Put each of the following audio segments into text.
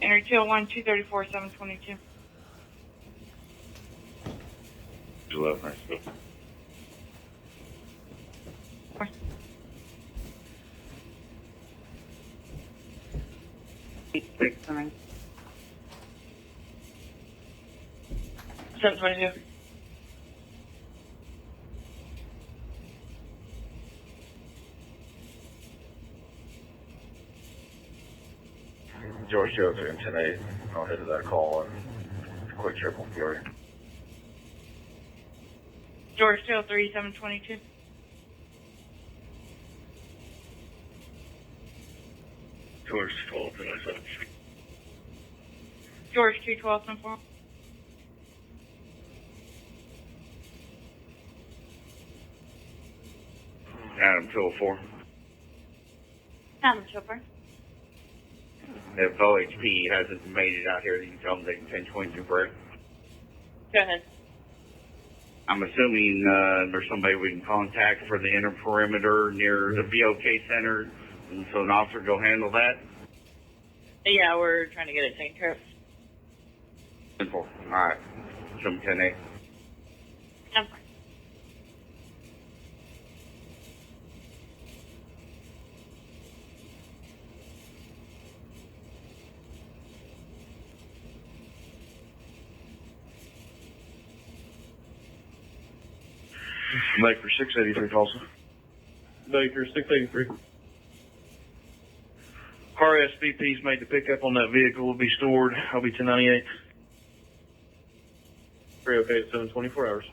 Enter 201, 234, 722. 11, right, so. Coming. 722. George 203 and 10-8. I'll head to that call and quick check on Fury. George 203, 722. George 12, and I said. George 212, 74. Adam 204. Adam Chopper. If OHP hasn't made it out here, you can tell them they can 1022 break. Go ahead. I'm assuming there's somebody we can contact for the inner perimeter near the BOK Center, and so an officer go handle that. Yeah, we're trying to get it taken care of. Simple. All right. Show them 10-8. I'm fine. Baker 683 Tulsa. Baker 683. RSVP's made the pickup on that vehicle will be stored. I'll be 1098. 3 okay, 724 hours.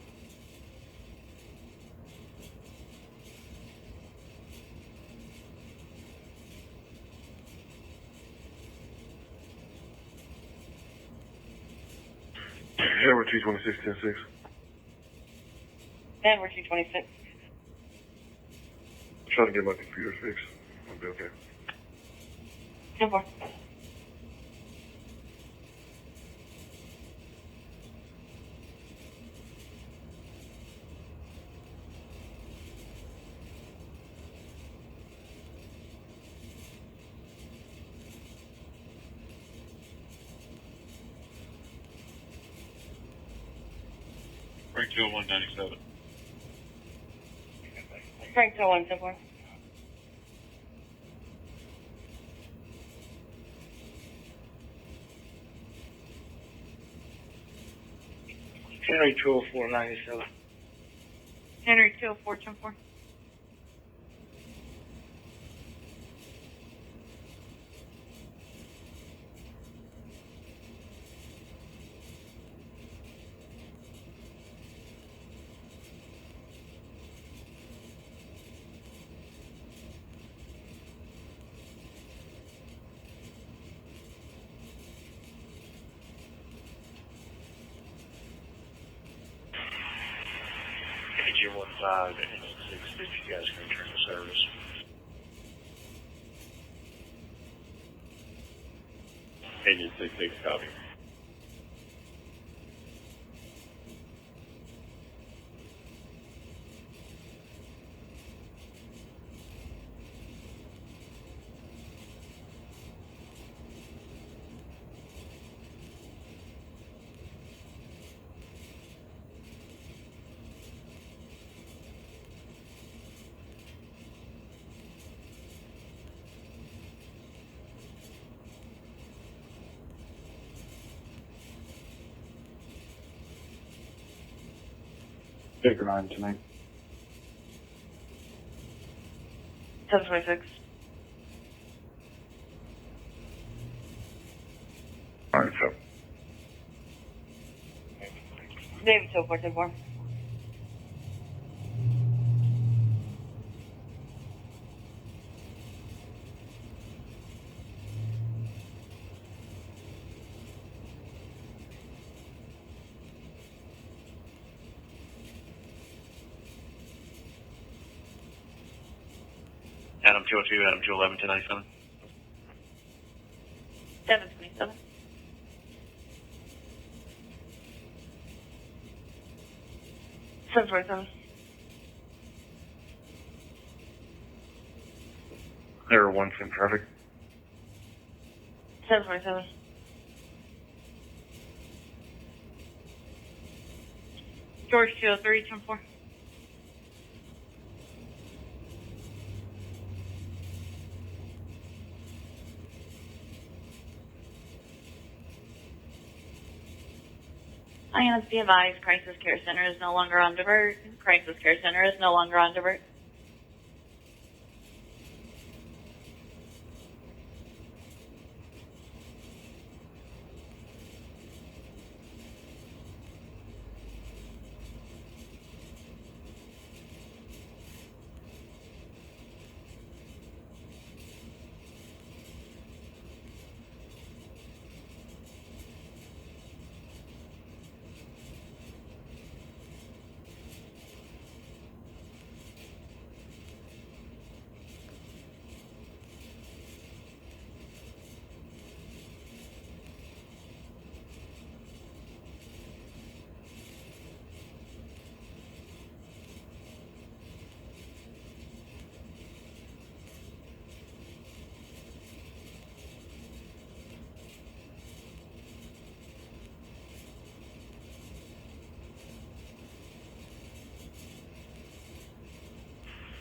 Edward 226 106. Edward 226. Trying to get my computer fixed. I'll be okay. 10-4. Frank 20197. Frank 201, 10-4. Henry 20497. Henry 204, 10-4. AG15 and 6 if you guys can return to service. Agent 66 copy. Baker 9 tonight. 726. All right, so. David 204, 10-4. Adam 202, Adam 211, 1097. 727. 727. There are 110 traffic. 727. George 203, 10-4. INS be advised, Crisis Care Center is no longer on divert. Crisis Care Center is no longer on divert.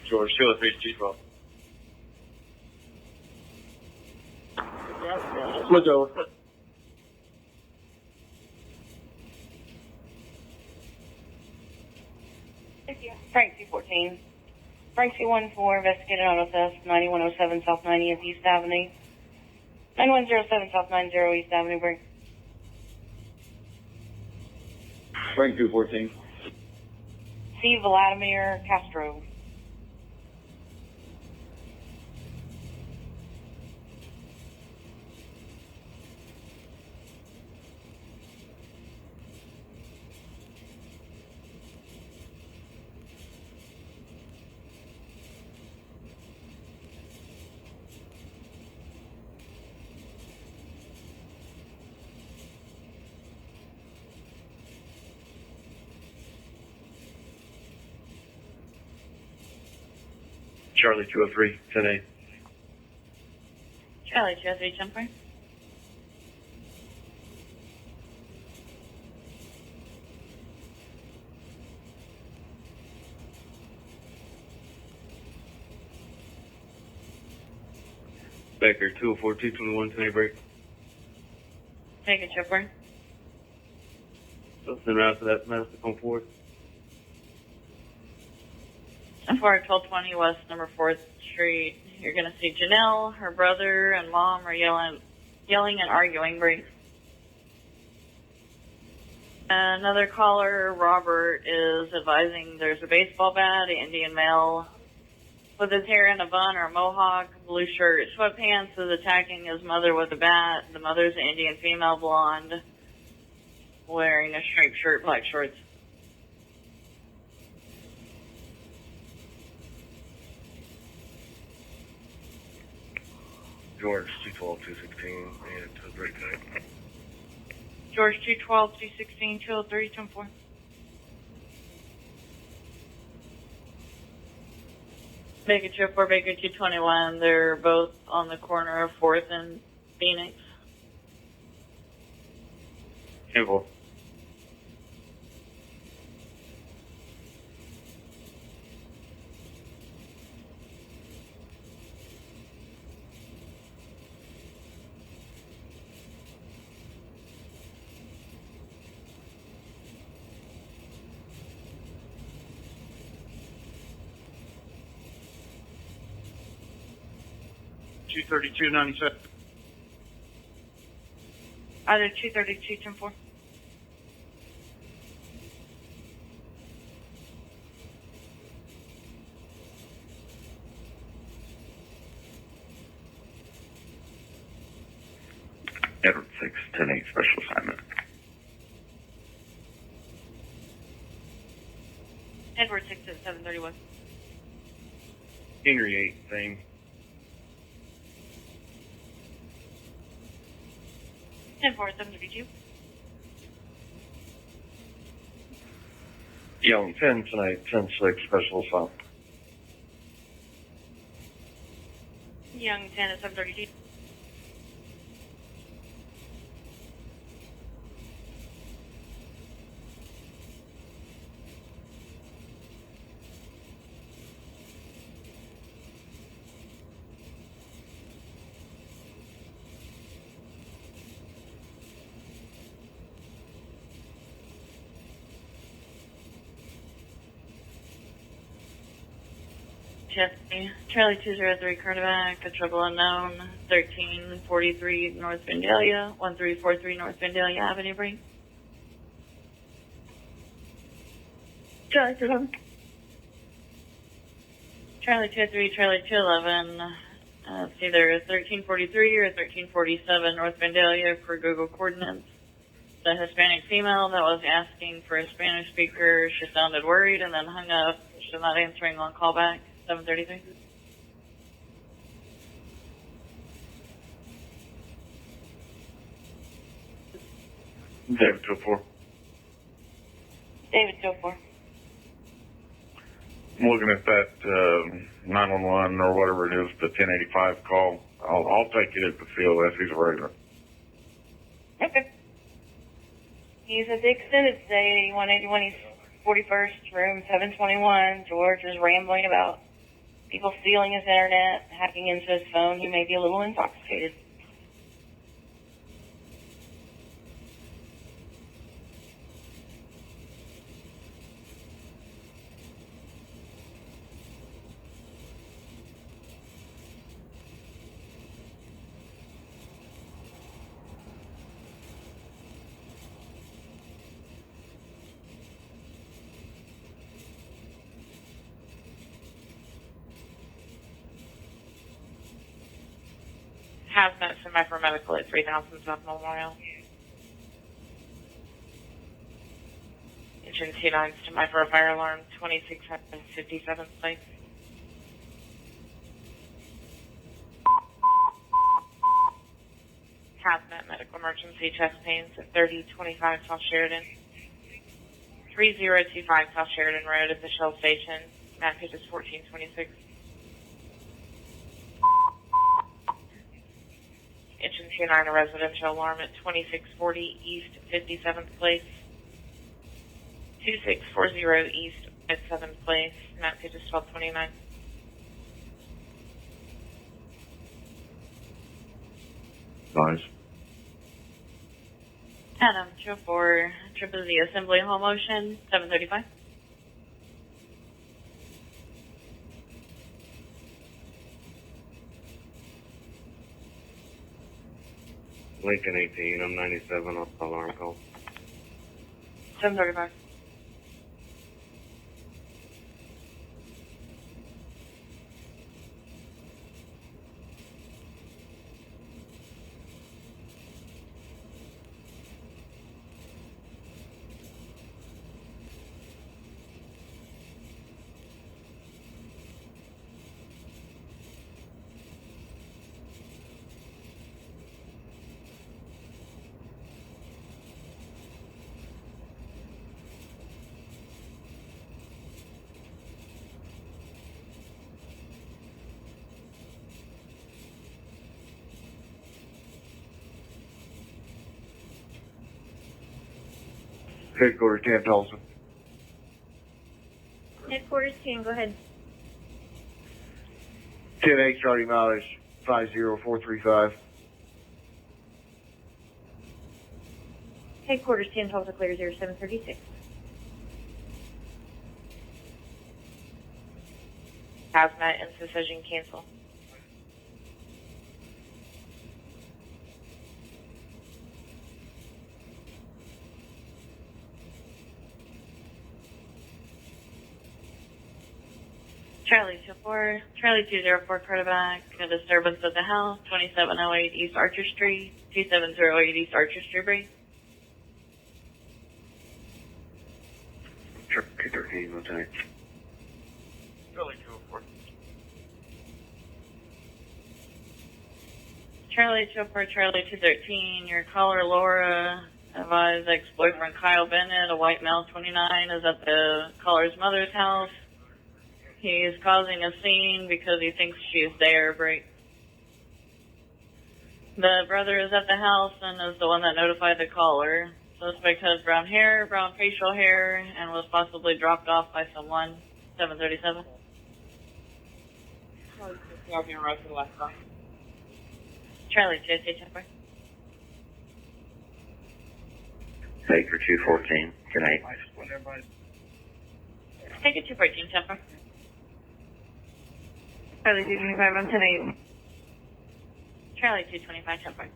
George 203 G12. Switch over. Frank 214. Frank 214, investigated auto theft, 9107 South 90th East Avenue. 9107 South 90 East Avenue, bring. Frank 214. C. Vladimir Castro. Charlie 203, 10-8. Charlie 203, 10-4. Baker 204, 221, 10-8 break. Take a chip, bring. So send route to that master on 4th. 10-4, 1220 West, number 4th Street. You're gonna see Janelle, her brother, and mom are yelling and arguing, bring. Another caller, Robert, is advising there's a baseball bat, an Indian male with his hair in a bun or a mohawk, blue shirt, sweatpants, is attacking his mother with a bat. The mother's an Indian female, blonde, wearing a striped shirt, black shorts. George 212, 216, and to the break tonight. George 212, 216, 203, 10-4. Baker 204, Baker 221. They're both on the corner of 4th and Phoenix. 10-4. $232.97. Either 232, 10-4. Edward 6, 10-8, special assignment. Edward 6 at 731. Henry 8, same. 10-4 at 732. Young 10 tonight, 10-6, special assault. Young 10 at 732. Charlie 203 Cardiac, a trouble unknown, 1343 North Vandalia, 1343 North Vandalia Avenue, Bree. Charlie 211. Charlie 23, Charlie 211, it's either 1343 or 1347 North Vandalia for Google coordinates. The Hispanic female that was asking for a Spanish speaker, she sounded worried and then hung up. She's not answering on callback, 733. David 204. David 204. I'm looking at that 911 or whatever it is, the 1085 call. I'll take it at the field if he's a regular. Okay. He's at the extended stay, 181 East 41st, room 721. George is rambling about people stealing his internet, hacking into his phone. He may be a little intoxicated. Hazmat semi-for-medical at 3000 South Memorial. Engine T9 semi-for a fire alarm, 2657th place. Hazmat medical emergency chest pains at 3025 South Sheridan. 3025 South Sheridan Road at the Shell Station. Map page is 1426. Engine 29, a residential alarm at 2640 East 57th Place. 2640 East 57th Place. Map page is 1229. Nice. Adam 204, trip of the Assembly Hall motion, 735. Lincoln 18, I'm 97 on alarm call. 735. Headquarters 10 Tulsa. Headquarters 10, go ahead. 10-8 starting mileage 50435. Headquarters 10, Tulsa clear 0736. Hazmat and decision cancel. Charlie 24, Charlie 204 quarterback, a disturbance at the house, 2708 East Archer Street, 2708 East Archer Street, Bree. Truck 213, Lieutenant. Charlie 204. Charlie 204, Charlie 213, your caller Laura advised ex-boyfriend Kyle Bennett, a white male 29, is at the caller's mother's house. He's causing a scene because he thinks she's there, Bree. The brother is at the house and is the one that notified the caller. Suspect has brown hair, brown facial hair, and was possibly dropped off by someone. 737. Charlie 284. Baker 214, good night. Take it 214, Temper. Charlie 225, I'm 10-8. Charlie 225, 10-4.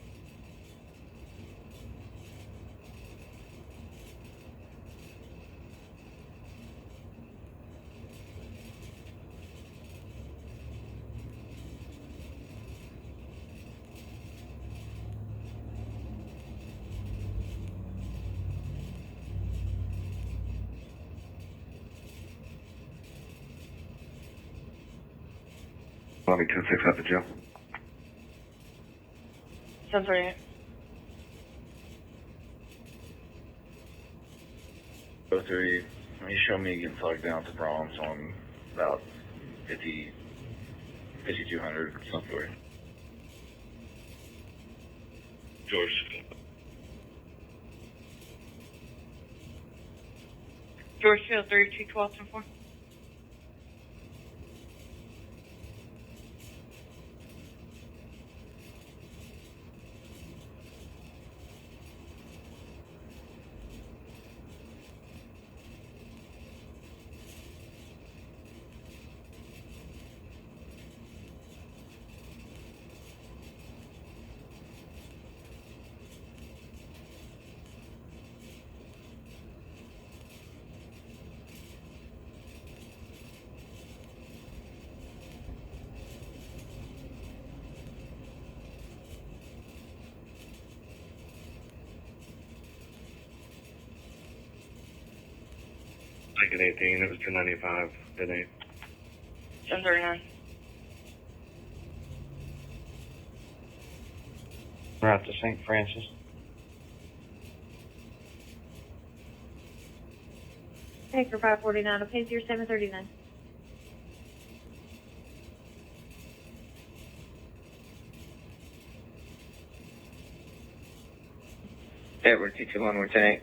Bobby 26 at the jail. 10-3. Go through. He showed me getting plugged down to Bronx on about 5200 something. George. George Field 3212, 10-4. Lincoln 18, it was 295, 10-8. 10-39. Right to St. Francis. Anchor 549, okay, 0739. Edward 221, we're 10-8.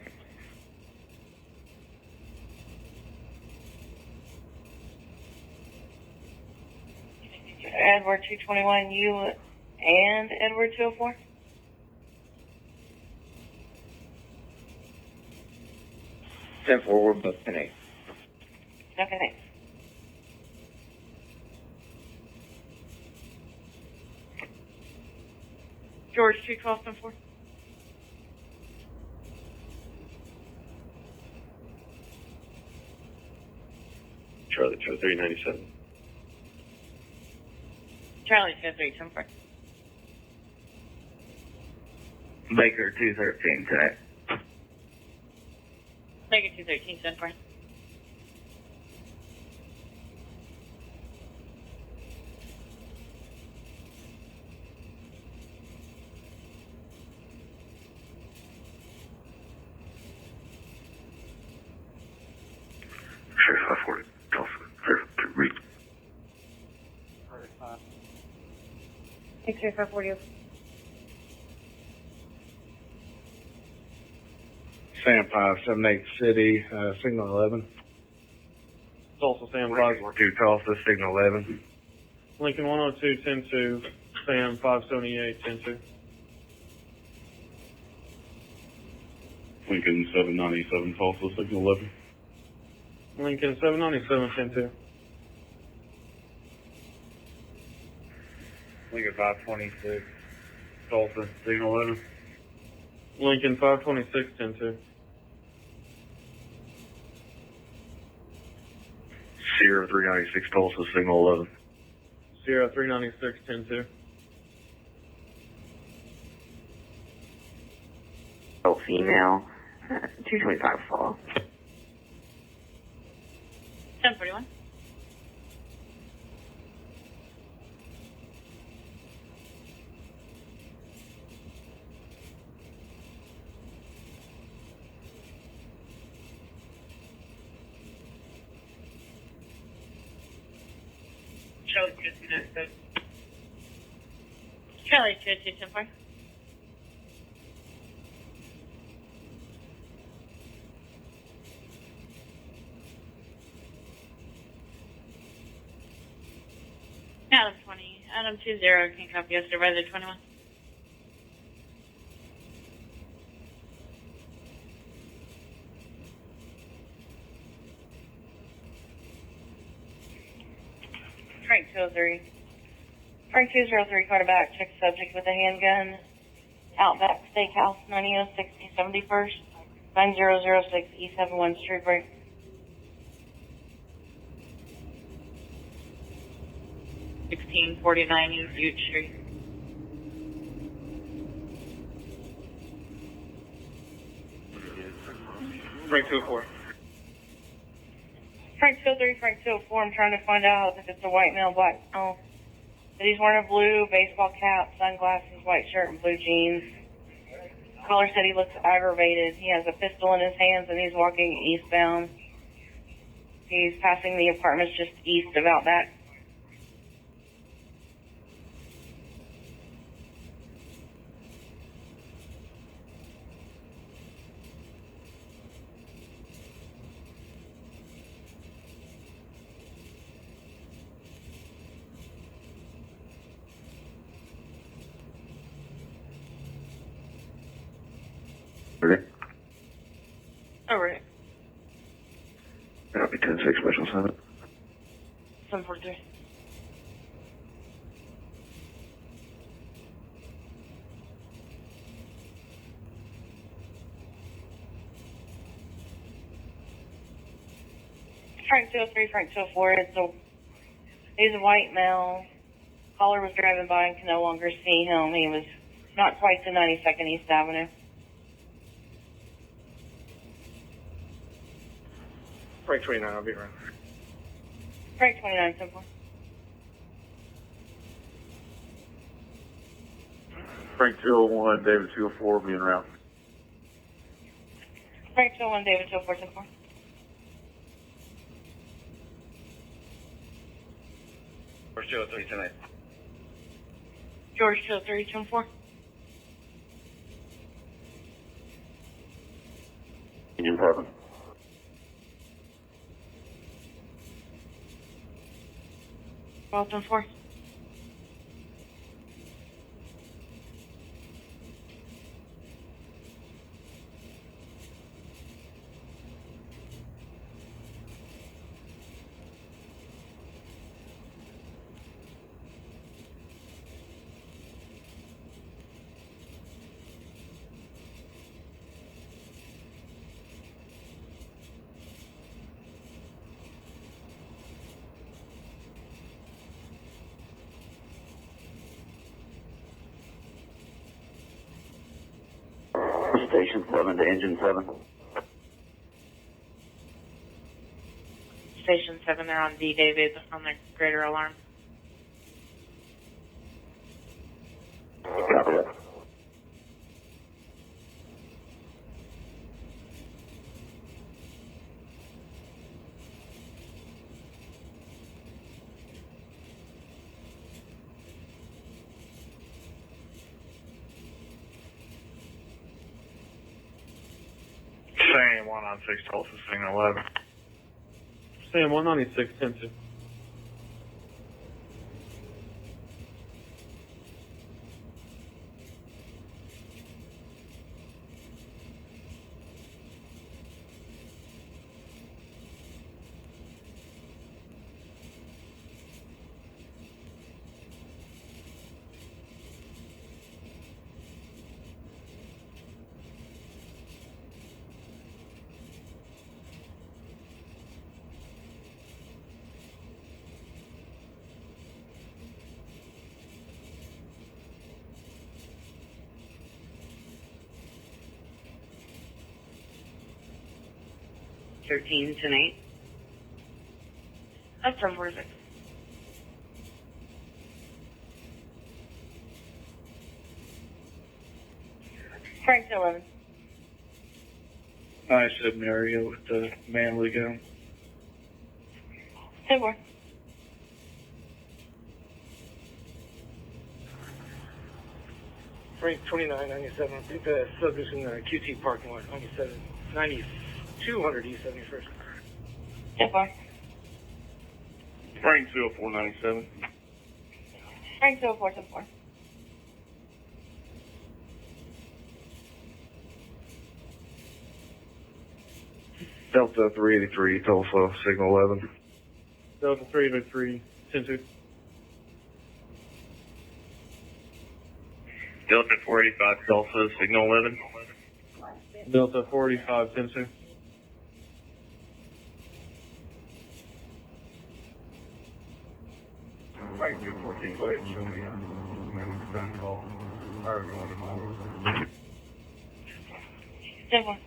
Edward 221, you and Edward 204? Ten four, we're both 10-8. Okay, thanks. George 212, 10-4. Charlie 397. Charlie 23, 10-4. Baker 213 today. Take it 213, 10-4. Sure, 540. Tulsa. Read. X-ray 540. Sam 578 City, signal 11. Tulsa, Sam 2 Tulsa, signal 11. Lincoln 102, 10-2, Sam 578, 10-2. Lincoln 797, Tulsa, signal 11. Lincoln 797, 10-2. Lincoln 526, Tulsa, signal 11. Lincoln 526, 10-2. Sierra 396, Tulsa, signal 11. Sierra 396, 10-2. Oh, female. 225 fall. 1041. Charlie 226. Charlie 225. Adam 20. Adam 20 can copy us. Supervisor 21. Frank 203. Frank 203, call back. Check subject with a handgun. Outback Steakhouse, 9060 71st, 9006 E71 Street Break. $16.49 East Ute Street. Frank 204. Frank 203, Frank 204, I'm trying to find out if it's a white male, black male. That he's wearing a blue baseball cap, sunglasses, white shirt, and blue jeans. Caller said he looks aggravated. He has a pistol in his hands and he's walking eastbound. He's passing the apartments just east of Outback. Okay. Alright. That'll be 10-6 special assignment. 743. Frank 203, Frank 204, he's a white male. Caller was driving by and can no longer see him. He was not quite to 92nd East Avenue. Frank 29, I'll be around. Frank 29, simple. Frank 201, David 204, being around. Frank 201, David 204, simple. George 203 tonight. George 203, 214. Union 7. Walton 4. Station 7 to Engine 7. Station 7, they're on D, David, on the greater alarm. Copy that. Sam 196 Tulsa, signal 11. Sam 196, 10-2. Tonight. That's 746. Frank 211. I said area with the manly gun. 10-4. Frank 29, 97. I think the subject's in the QT parking lot, 97, 9200 East 71st. 10-4. Frank 20497. Frank 204, 10-4. Delta 383, Tulsa, signal 11. Delta 303, 10-2. 45 Tulsa, signal 11. Delta 45, 10-2. Right, 214, go ahead and show me. Maybe call. Or you want to 10-4.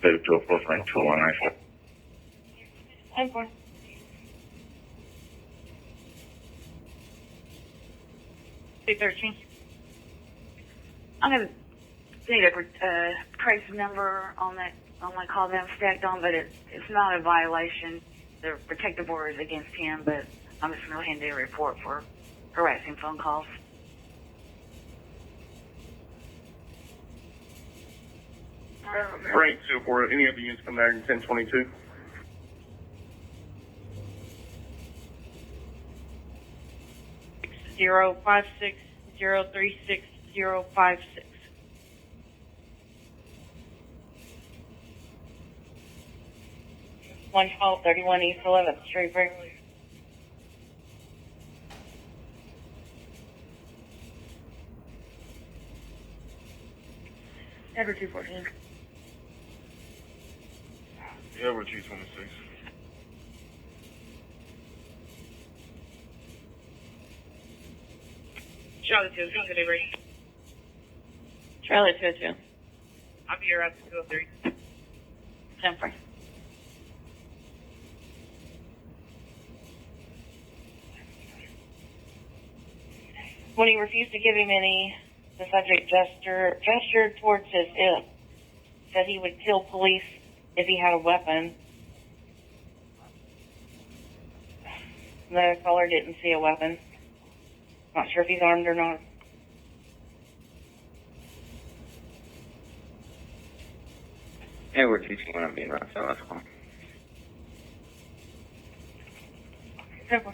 David 204, Frank 219. 10-4. C13. I'm gonna need a price number on that on my call that I'm stacked on, but it's not a violation. The protective order is against him, but I'm just gonna go ahead and do a report for harassing phone calls. Frank 204, any other units come back in 1022? Zero 56 036 056. One 1231 East 11th Street, Wrigley. Edward 214. Yeah, we're 226. Charlie 202, delivery. Charlie 202. I'll be here after 203. 10-4. When he refused to give him any, the subject gestured towards his hip, said he would kill police if he had a weapon. The caller didn't see a weapon. Not sure if he's armed or not. Edward 221, I'm being run, so that's fine. 10-4.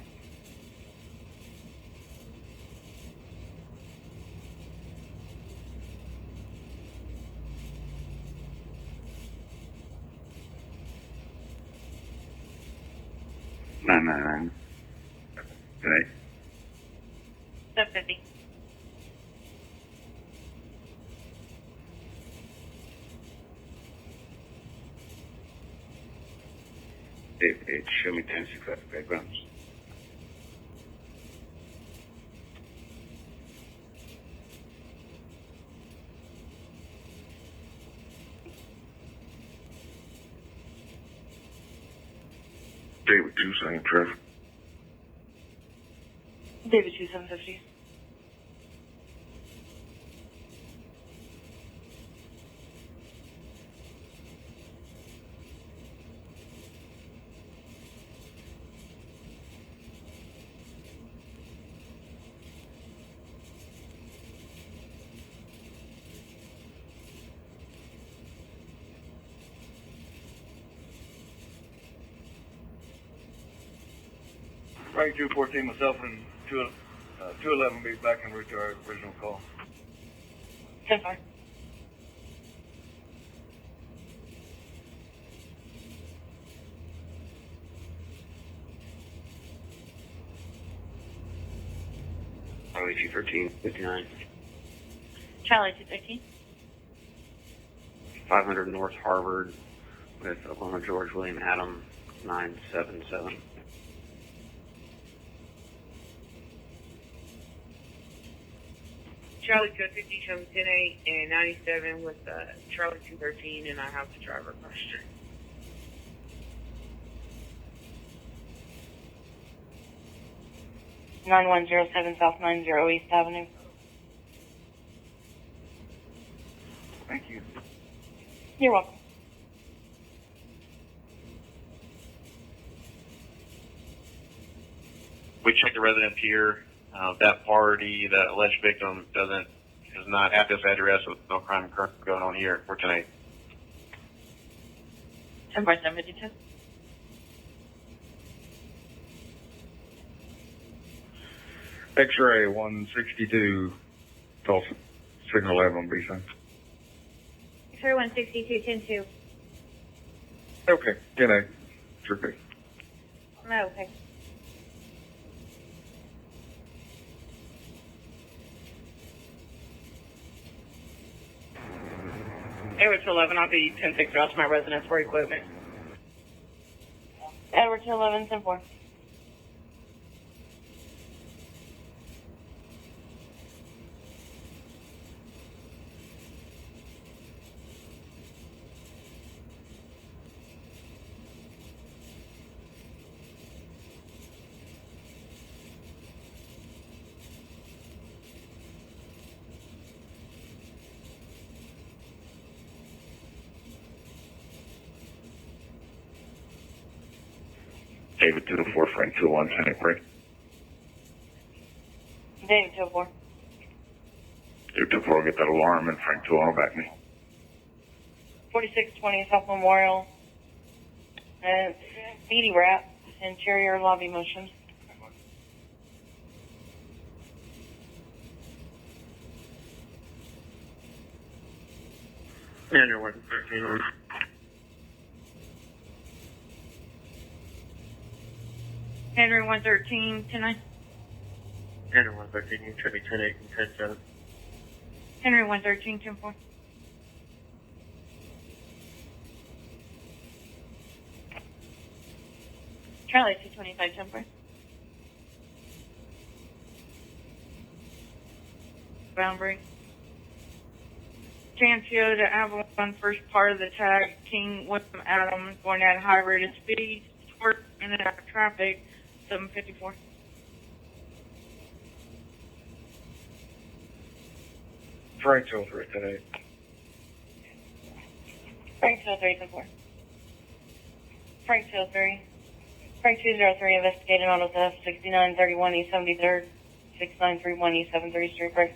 $999. Today. 750. It show me 1065 backgrounds. David 2, same traffic. David 2750. Frank 214, myself and 211 be back en route to our original call. 10-4. Charlie 213, 59. Charlie 213. 500 North Harvard with Oklahoma George William Adam 977. Charlie 250, show me 10-8 and 97 with Charlie 213, and I have the driver across the street. $9107 South 90 East Avenue. Thank you. You're welcome. We checked the residence here. That party, that alleged victim, does not at this address with no crime currently going on here for tonight. 10-752. X-ray 162, Tulsa, signal 11 B sign. Sure, 162, 10-2. Okay, 10-8, sure thing. Okay. Edward to 11, I'll be 10-6 out to my residence for equipment. Edward to 11, 10-4. David 204, Frank 201, Senate break. David 204. David 204, get that alarm, and Frank 201 back me. 4620 South Memorial. Speedy wrap. Interior lobby motion. Andrew 113. Henry 113, 10-9. Andrew 113, you should be 10-8 and 10-7. Henry 113, 10-4. Charlie 225, 10-4. Boundary. Tancio to Avalon, first part of the tag. King William Adam going at high rate of speed. Short in and out of traffic. 754. Frank 203, 10-8. Frank 203, 10-4. Frank 203. Frank 203, investigating auto theft, 6931 East 73rd, 6931 East 73rd Street, break.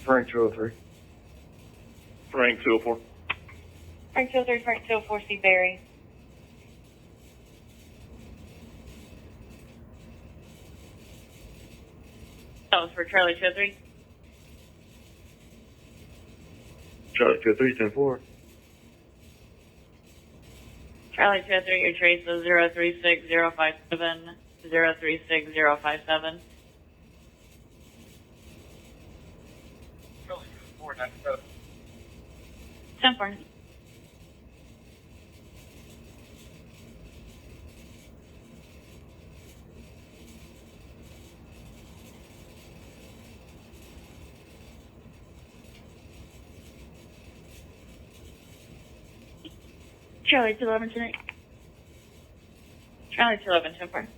Frank 203. Frank 204. Frank 203, Frank 204, C. Berry. That was for Charlie 203. Charlie 203, 10-4. Charlie 203, your trace is 036057, 036057. Charlie 497. 10-4. Charlie 211 tonight. Charlie 211, 10-4.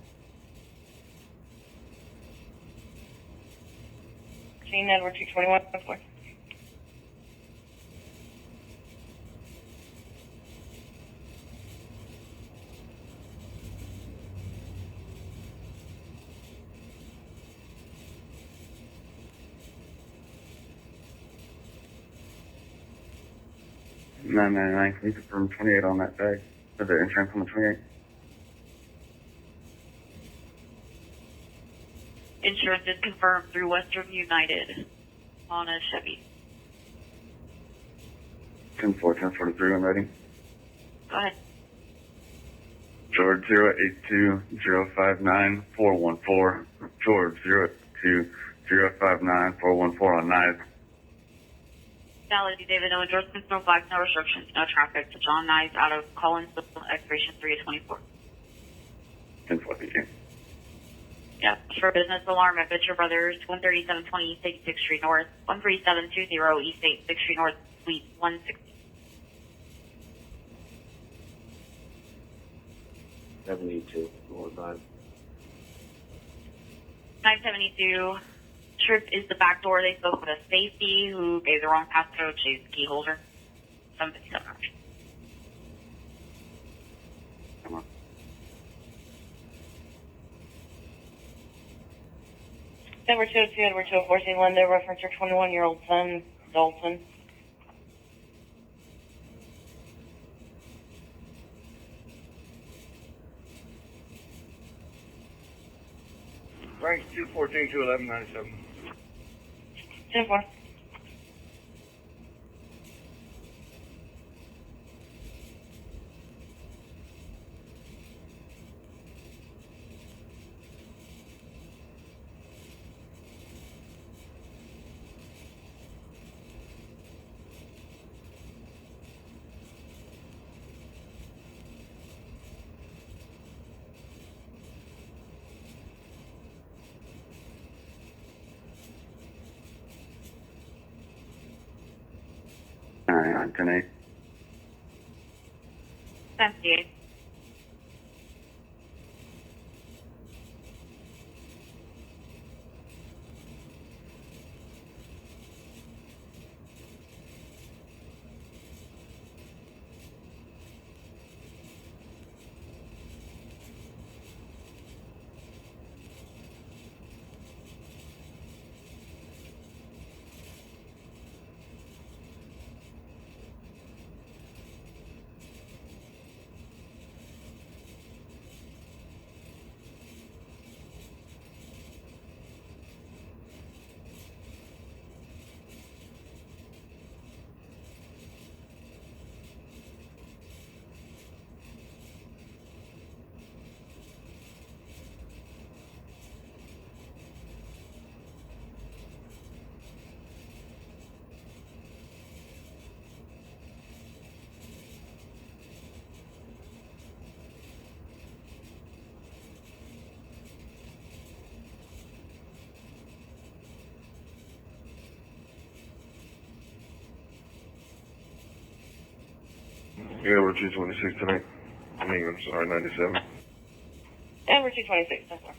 Gene Edward 221, 10-4. Can you confirm 28 on that tag? Is there insurance on the 28? Insurance is confirmed through Western United on a Chevy. 10-4, 1043 when ready. Go ahead. George 082059414. George 082059414 on 9th. Validity David, no endorsements, no flags, no restrictions, no traffic to John Knight out of Collins, expiration 3/24. 10-4, thank you. Yeah, for business alarm at Bitcher Brothers, 13720 East 86th Street North, 13720 East 86th Street North, Suite 160. 72, Lord 9. 972. Trip is the back door. They spoke with a safety who gave the wrong passcode. She's the key holder. 757. Come on. Edward 202, Edward 204, C. Linda, reference your 21-year-old son, Dalton. Frank 214, 211, 10-4. on 10-8. 78. Yeah, we're 226 tonight. I mean, I'm sorry, 97. And we're 226, so far.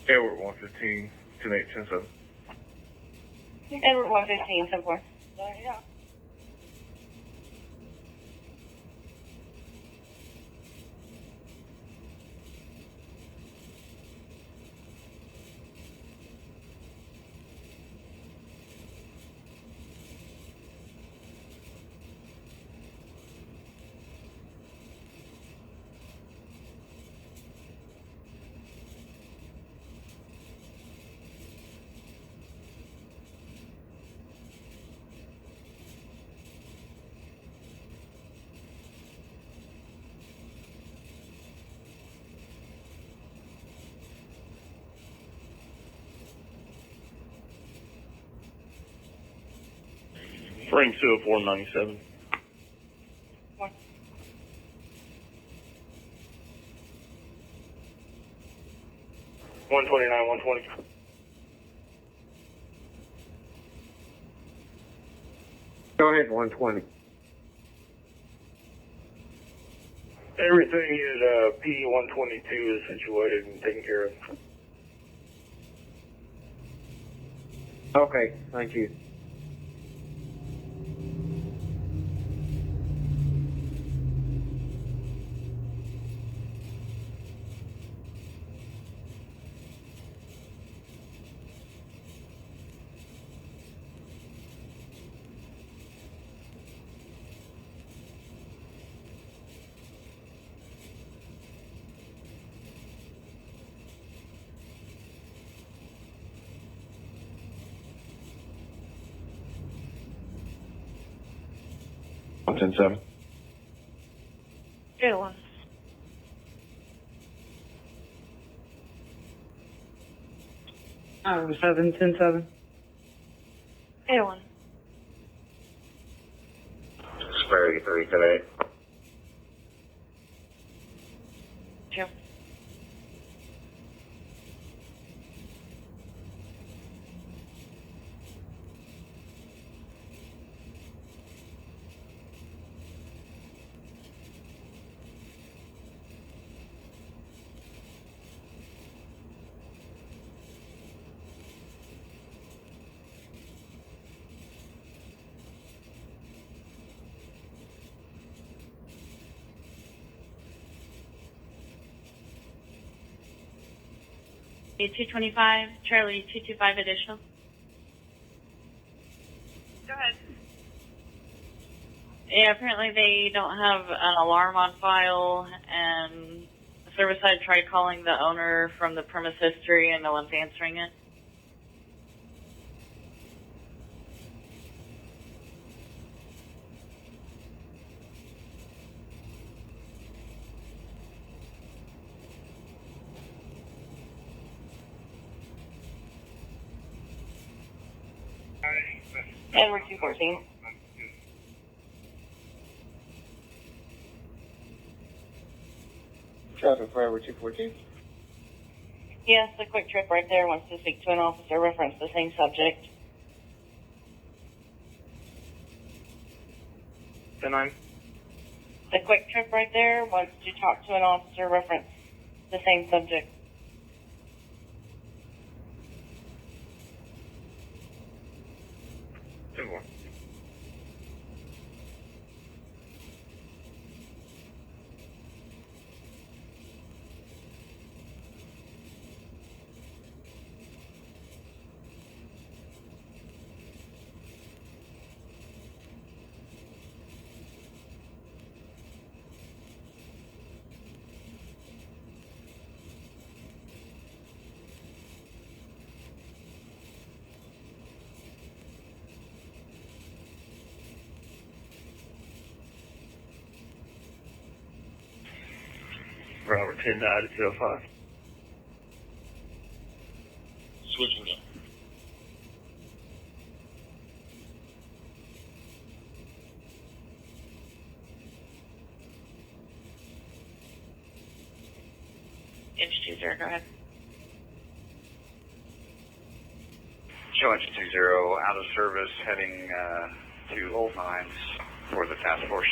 Edward 115, 10-8, 10-7. Edward 115, so far. Yeah. Frame 204, 97. One. 129, 120. Go ahead, 120. Everything at P122 is situated and taken care of. Okay, thank you. I'm 10-7. 2-1. Oh, 7, 10, 7. 2-1. Sperry 3 tonight. 2. A225, Charlie 225 additional. Go ahead. Yeah, apparently they don't have an alarm on file, and the service side tried calling the owner from the premise history, and no one's answering it. Edward 214. Traffic for Edward 214. Yes, the quick trip right there wants to speak to an officer, reference the same subject. 10-9. The quick trip right there wants to talk to an officer, reference the same subject. Simple. Robert 10 died at 205. Switching up. Inch 20, go ahead. Show engine 20, out of service, heading to Old Mines for the task force.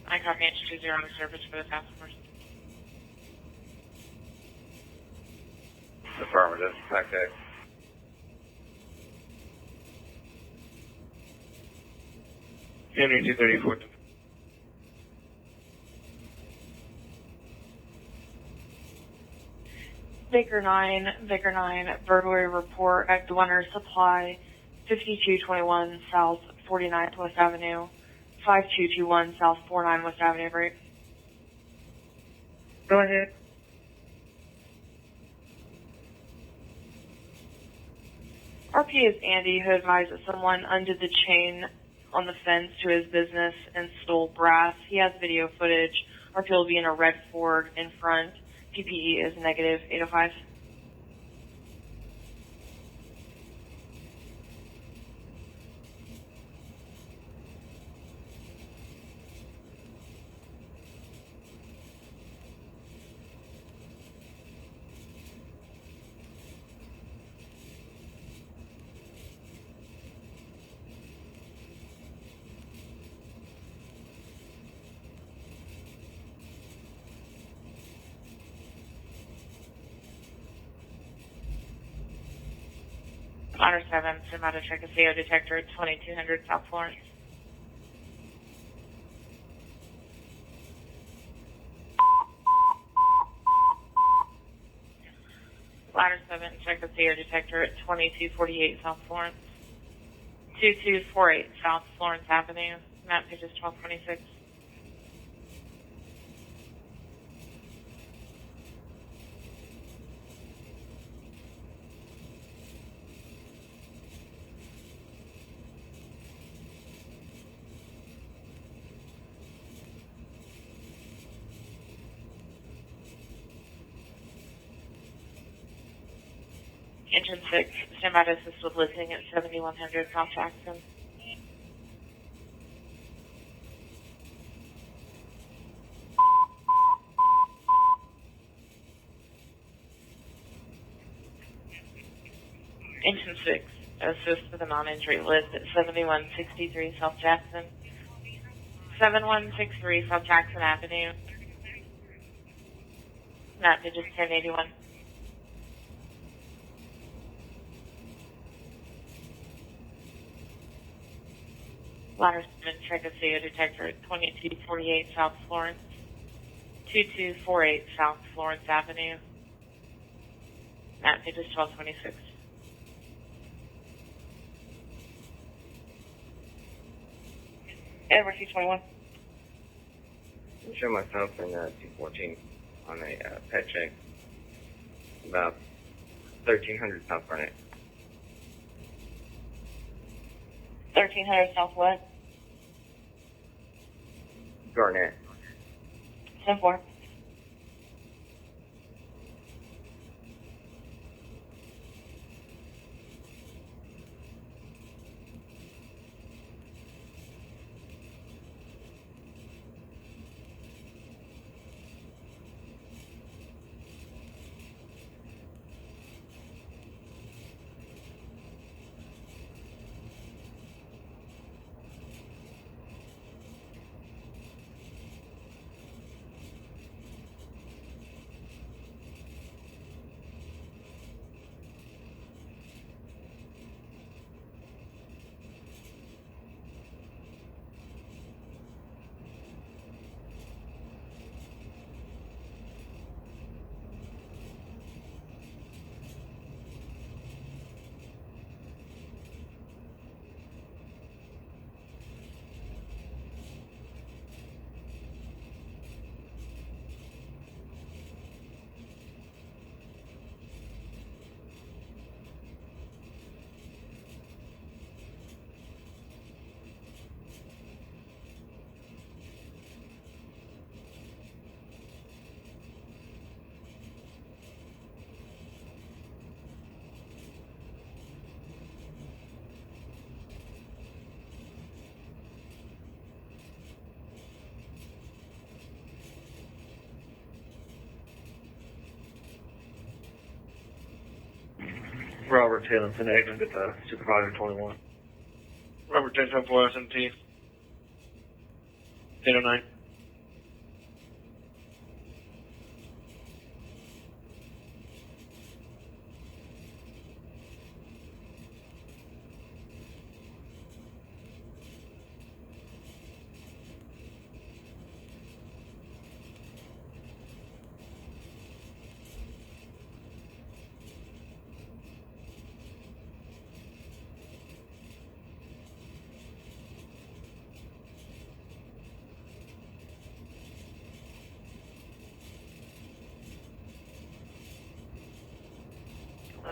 I copy Inch 20 on the service for the task force. Affirmative, back deck. Henry 234. Baker 9, burglary report at Dwunner Supply, 5221 South 49th West Avenue, 5221 South 49 West Avenue, right? Go ahead. RP is Andy, who advised that someone undid the chain on the fence to his business and stole brass. He has video footage. RP will be in a red Ford in front. PPE is negative 805. Honor 7, send out a check a CO detector at 2200 South Florence. Ladder 7, check the CO detector at 2248 South Florence. 2248 South Florence Avenue. Map page is 1226. Engine 6, stand by to assist with listing at 7100 South Jackson. Engine 6, assist with a non-entry list at 7163 South Jackson. 7163 South Jackson Avenue. Map digit 1081. Ladder 7, check a CO detector at 2248 South Florence. 2248 South Florence Avenue. Map digit 1226. Edward 221. I'm showing myself in 214 on a pet check. About 1300 South Garnet. 1300 South what? Garnet. 10-4. Robert Taylor, 10-8, and get the supervisor 21. Robert 10-4 SMT. 1009.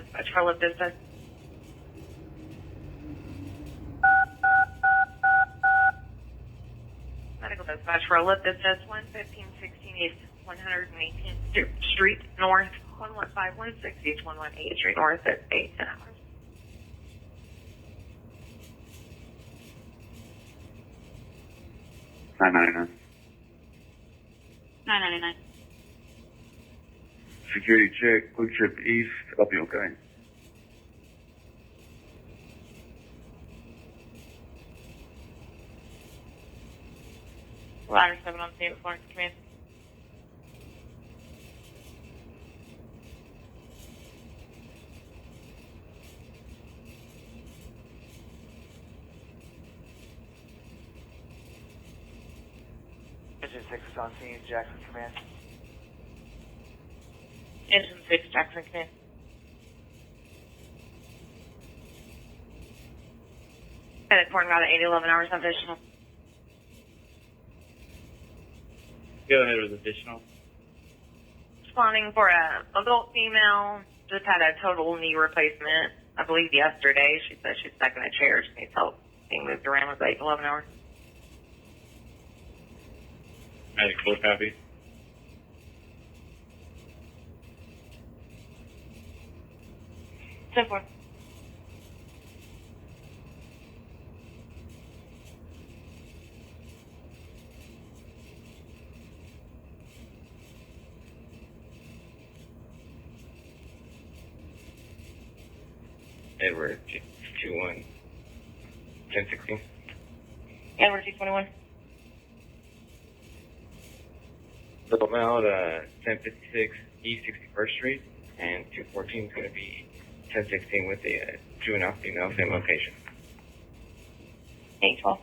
Dispatch for lift distance. Medical dispatch for a lift distance 11516 East 118th Street North 11516 East 118th Street North at 8 hours. $9.99. $9.99. Security check, quick trip east. I'll be okay. Ladder 7 on scene, Florence Command. Engine 6 is on scene, Jackson Command. Engine 6, Jackson Command. Headed for about 8-11 hours additional. Go ahead with additional. Responding for a adult female, just had a total knee replacement, I believe yesterday. She said she's stuck in a chair. She needs help being moved around with 8-11 hours. Medic 4 copy. Ten 4. Edward 21. 1016. Edward 221. Little Mount, 1056 East 61st Street, and 214 is going to be 1016 with the juvenile female, same location. 812.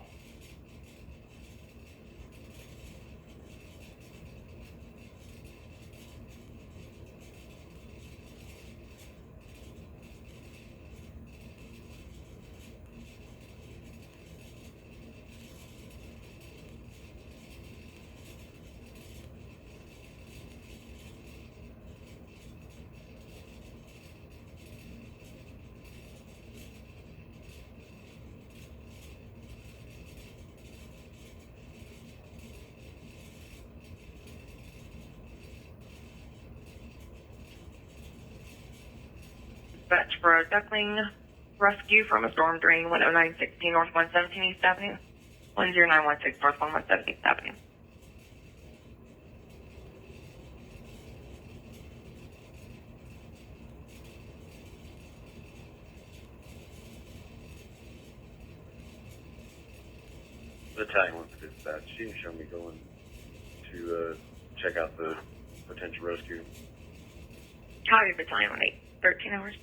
Dispatch for a duckling rescue from a storm drain 10916 North 117 East Avenue. 10916 North 117 East Avenue. Battalion wants to dispatch. She can show me going to check out the potential rescue. Copy battalion 13 hours.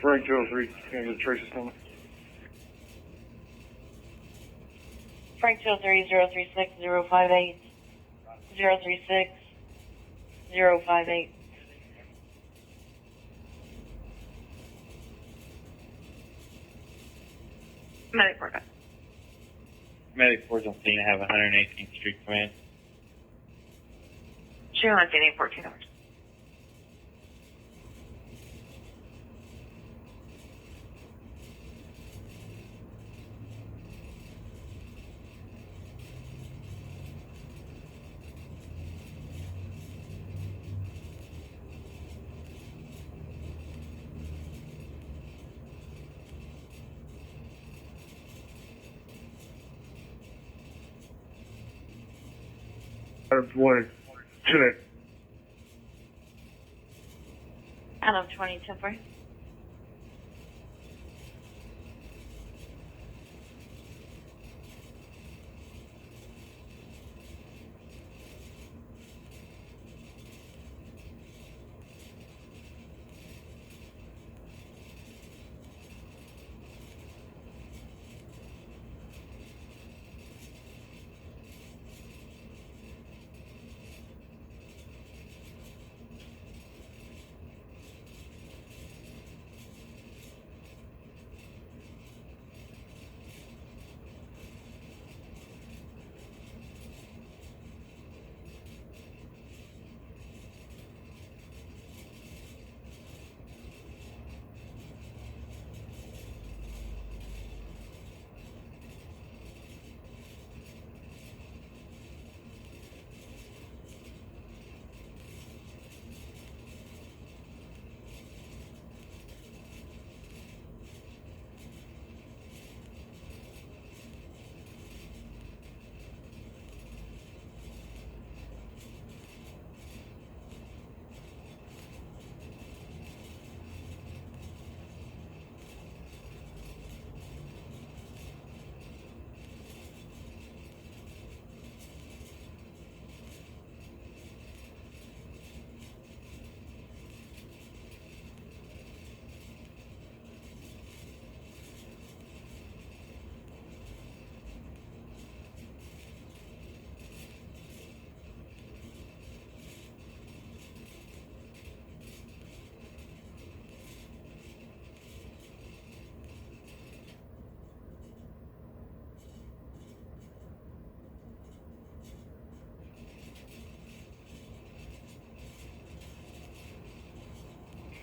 Frank 203, can I get a traces number? Frank 203 036 058 036 058. Medic for that. Medic 4's on scene. I have 118th Street Command. She only seen 14 hours. Boy, should Out of 20 temporary.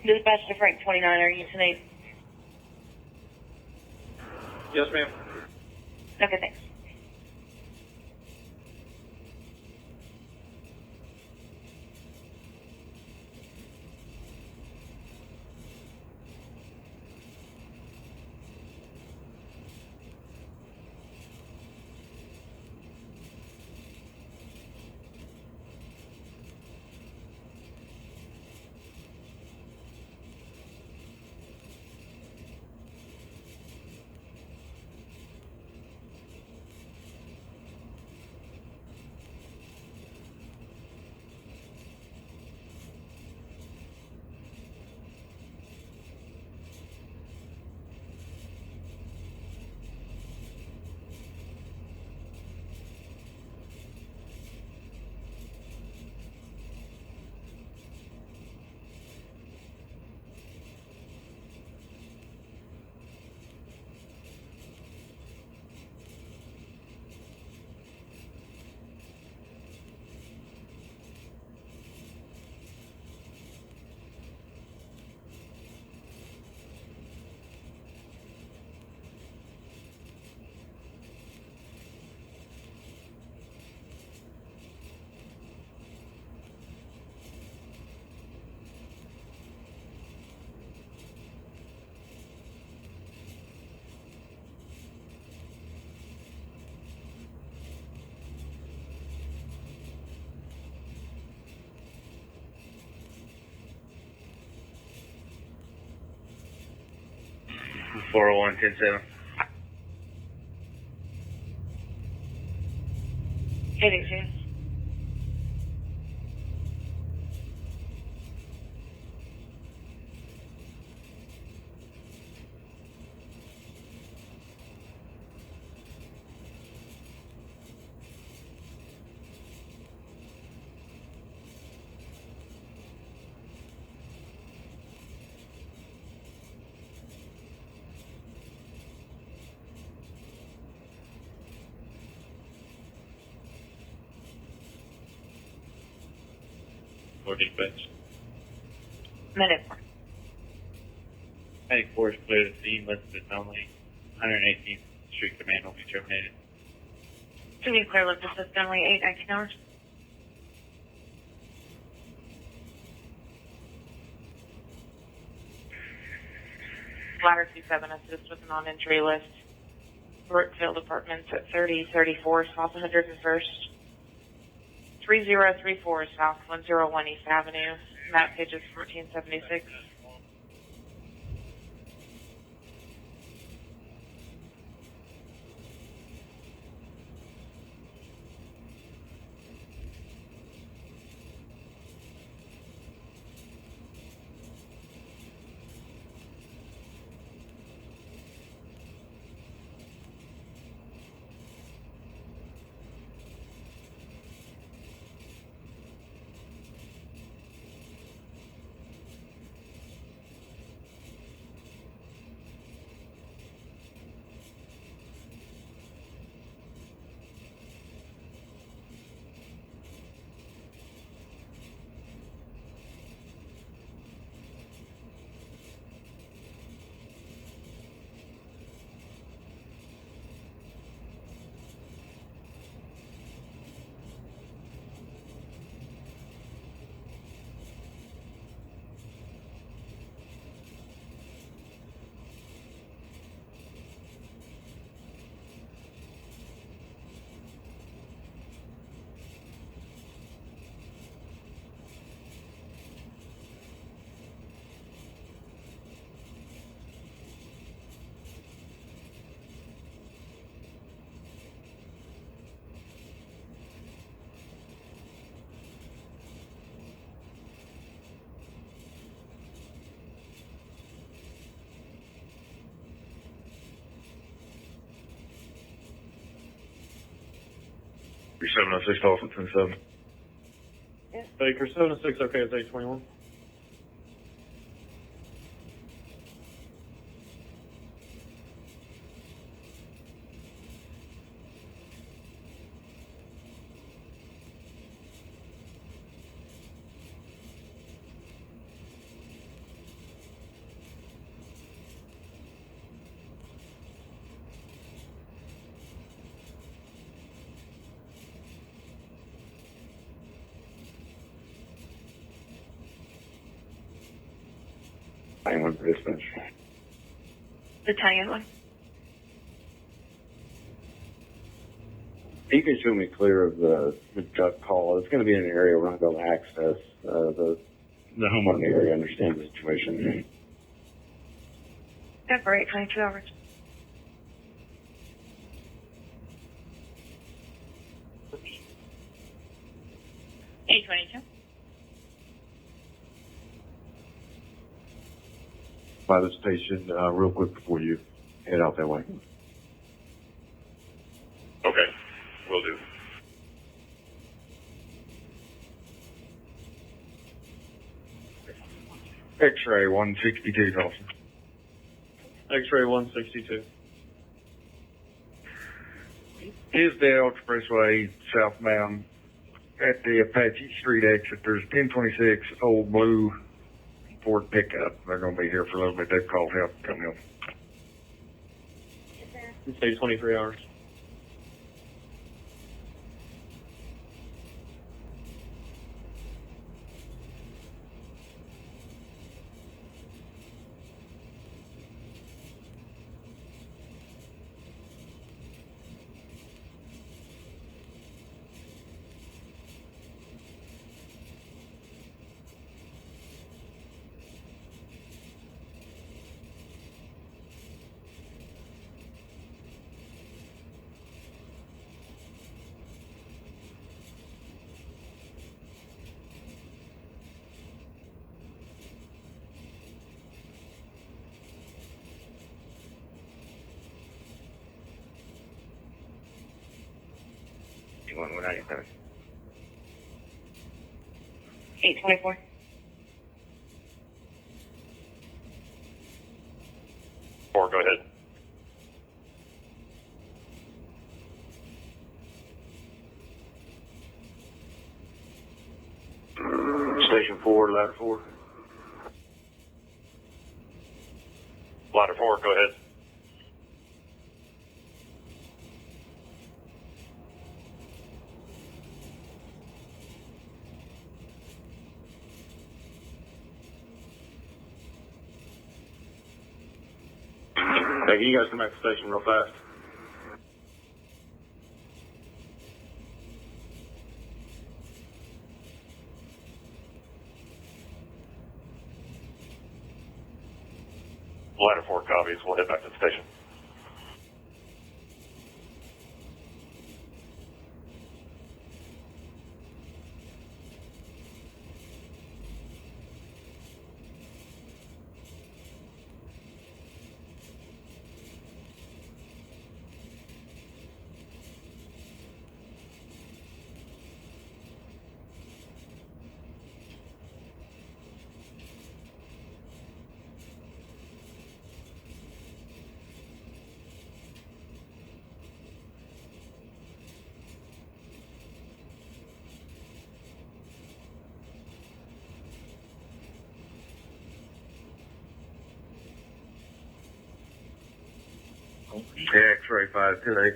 Dispatch to Frank 29, are you tonight? Yes, ma'am. Okay, thanks. Four oh one 10-7. 882. For dispatch. Minute 4. Medic 4 is clear to scene, listed only 118th Street Command will be terminated. To be clear, lift assist only 819 hours. Ladder 27 assist with an on-entry list. Brookfield Apartments at 3034 South 101st. 3034 South 101 East Avenue. Map page is 1476. You're 706 Tulsa 107. Baker 706, okay, it's 821. Hang on for dispatch. Battalion 1. You can show me clear of the duck call. It's going to be in an area we're not going to access. The homeowner area understands the situation. Yeah, for 822 hours. By the station, real quick before you head out that way. Okay, will do. X-ray 162 Tulsa. X-ray 162. Tisdale Expressway southbound at the Apache Street exit. There's 1026 old blue Ford pickup. They're going to be here for a little bit. They've called help to come help. It's 823 hours. You want 197? 824. Four, go ahead. Station 4, ladder 4. Ladder 4, go ahead. Hey, can you guys come back to the station real fast? Ladder 4 copies. We'll head back to the station. X-ray 528.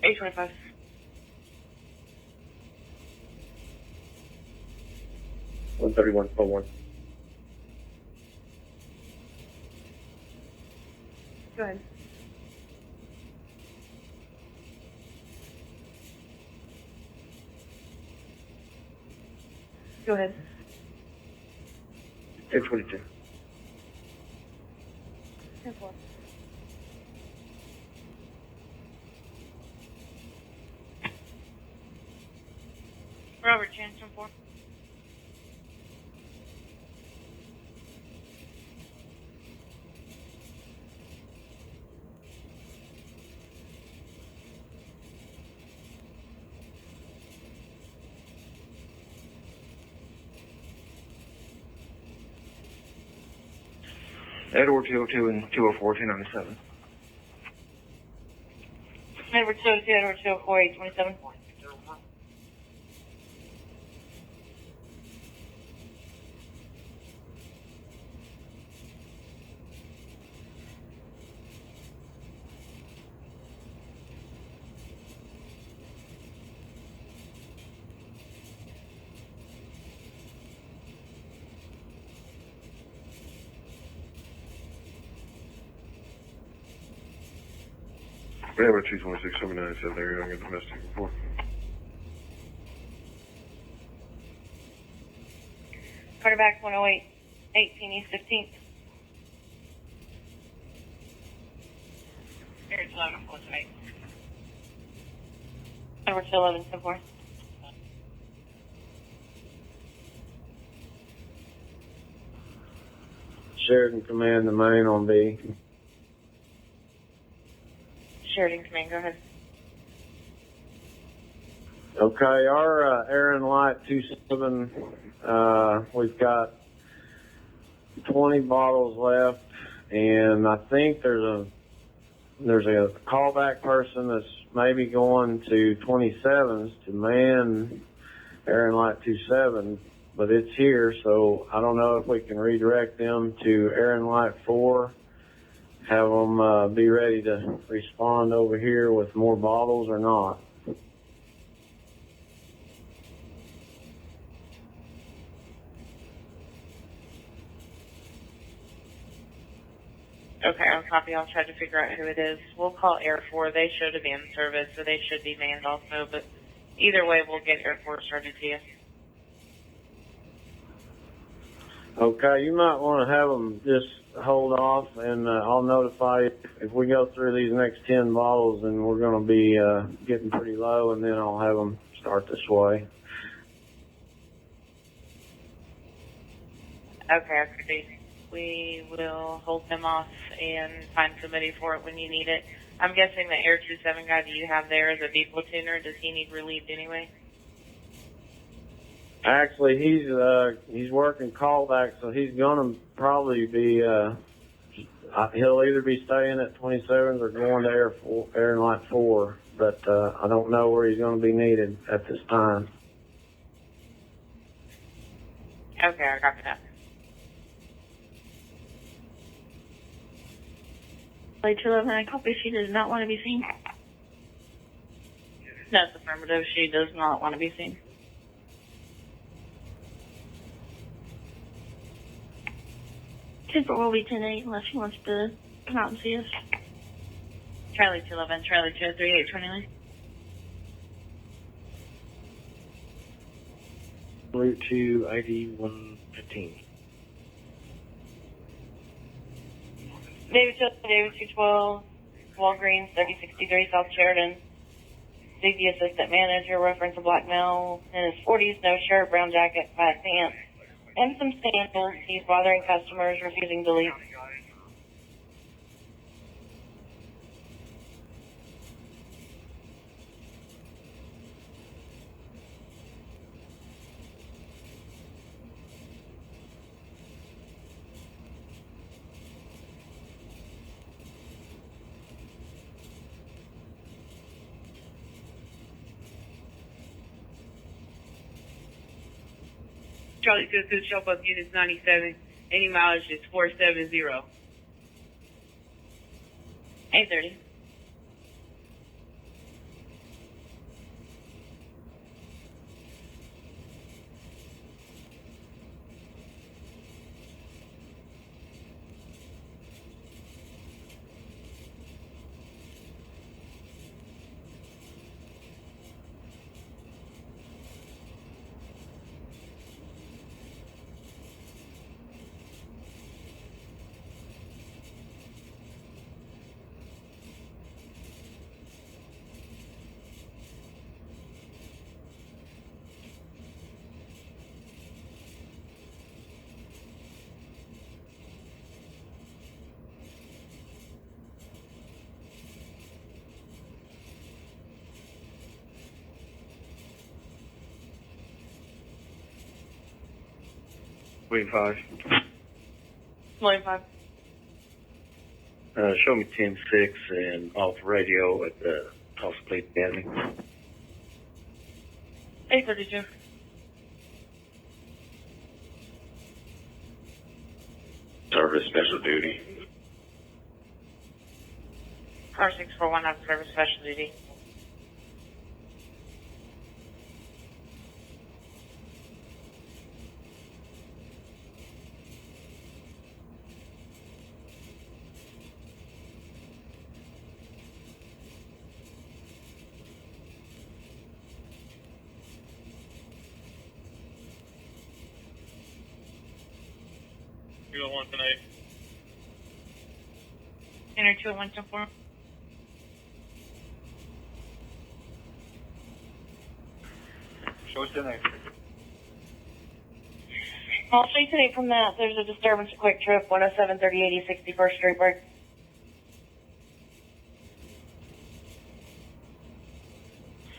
825. One 3141. Go ahead. Go ahead. 1022. 10-4. Robert, Jansen 4. Edward 202 and 204, 297. Edward 202, Edward 204, 827. Edward 226, 79, there you go. I got the message before. Quarterback 108, 18 East 15th. Here's 11 plus 8. Edward 211, 10-4. Sheridan command the main on B. Sheridan Command, go ahead. Okay, our Aaron Light 27, we've got 20 bottles left, and I think there's a callback person that's maybe going to 27s to man Aaron Light 27, but it's here, so I don't know if we can redirect them to Aaron Light 4, have them be ready to respond over here with more bottles or not. Okay, I'll copy. I'll try to figure out who it is. We'll call Air 4. They should have been in service, so they should be manned also, but either way, we'll get Air 4 started to you. Okay, you might want to have them just hold off, and I'll notify you if we go through these next 10 bottles, and we're going to be getting pretty low, and then I'll have them start this way. Okay, we will hold them off and find somebody for it when you need it. I'm guessing the Air 27 guy that you have there is a B platooner. Does he need relieved anyway? Actually, he's working callback, so he's going to probably be, he'll either be staying at 27s or going to Air Light 4, but I don't know where he's going to be needed at this time. Okay, I copy that. Late 211, I copy. She does not want to be seen. That's affirmative. She does not want to be seen. Temper will be 10-8 unless she wants to come out and see us. Charlie 211, Charlie 203, 829. Route 2, ID 115. David 212, Walgreens, 3063 South Sheridan. See the assistant manager, reference a black male in his 40s, no shirt, brown jacket, black pants, and some sandals. He's bothering customers, refusing to leave. Charlie 22, show up units 97. Any mileage is 470. 830. Wait, 5. William 5. Show me 10-6 and off radio at the Tulsa Police Academy. 832. Service special duty. Car 641 on service special duty. Tonight. Enter 20124. Show us tonight. I'll stay today from that. There's a disturbance, a quick trip, 107 3080 61st Street Break.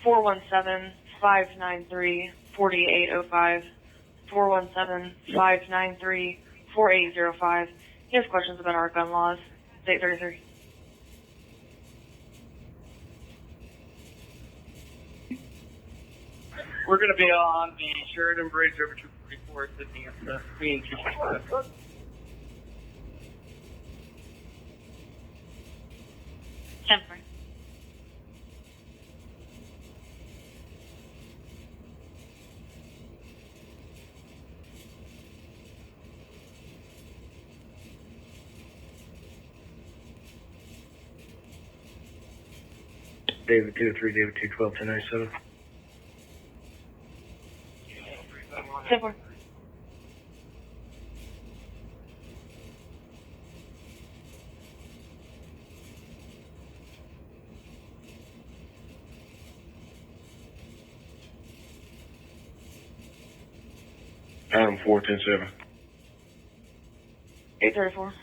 Four 593-4805. 417-593-4805. He has questions about our gun laws. It's 833. We're going to be on the Sheridan Bridge over 244 sitting at the being 245. 10-4. David 203, David 212, 1097. 10-4. Adam 4, 10-7. 834.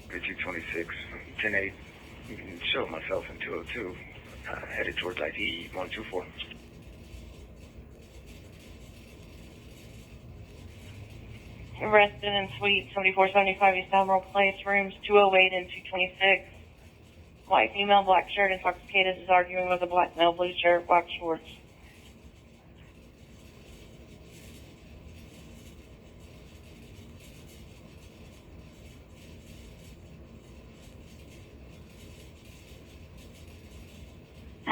Bridge 26, 10-8. You can show myself in 202, headed towards ID 124. Arrested in suite 7475 East Admiral Place, rooms 208 and 226. White female, black shirt, intoxicated, is arguing with a black male, blue shirt, black shorts.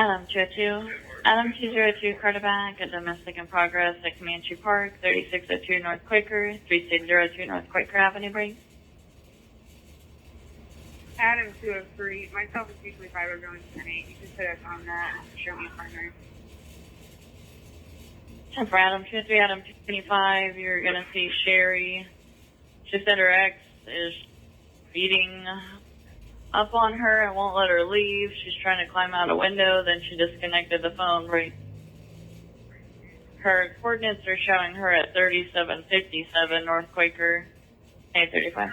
Adam 202. Adam 202, Carterback, a domestic in progress at Comanche Park, 3602 North Quaker, 3602 North Quaker Avenue break. Adam 203. Myself is usually 5 going to 10-8. You can put us on that and show me a partner. 10 for Adam 203, Adam 225. You're going to see Sherry. She said her ex is beating up on her and won't let her leave. She's trying to climb out a window, then she disconnected the phone. Right. Her coordinates are showing her at 3757 North Quaker, 835.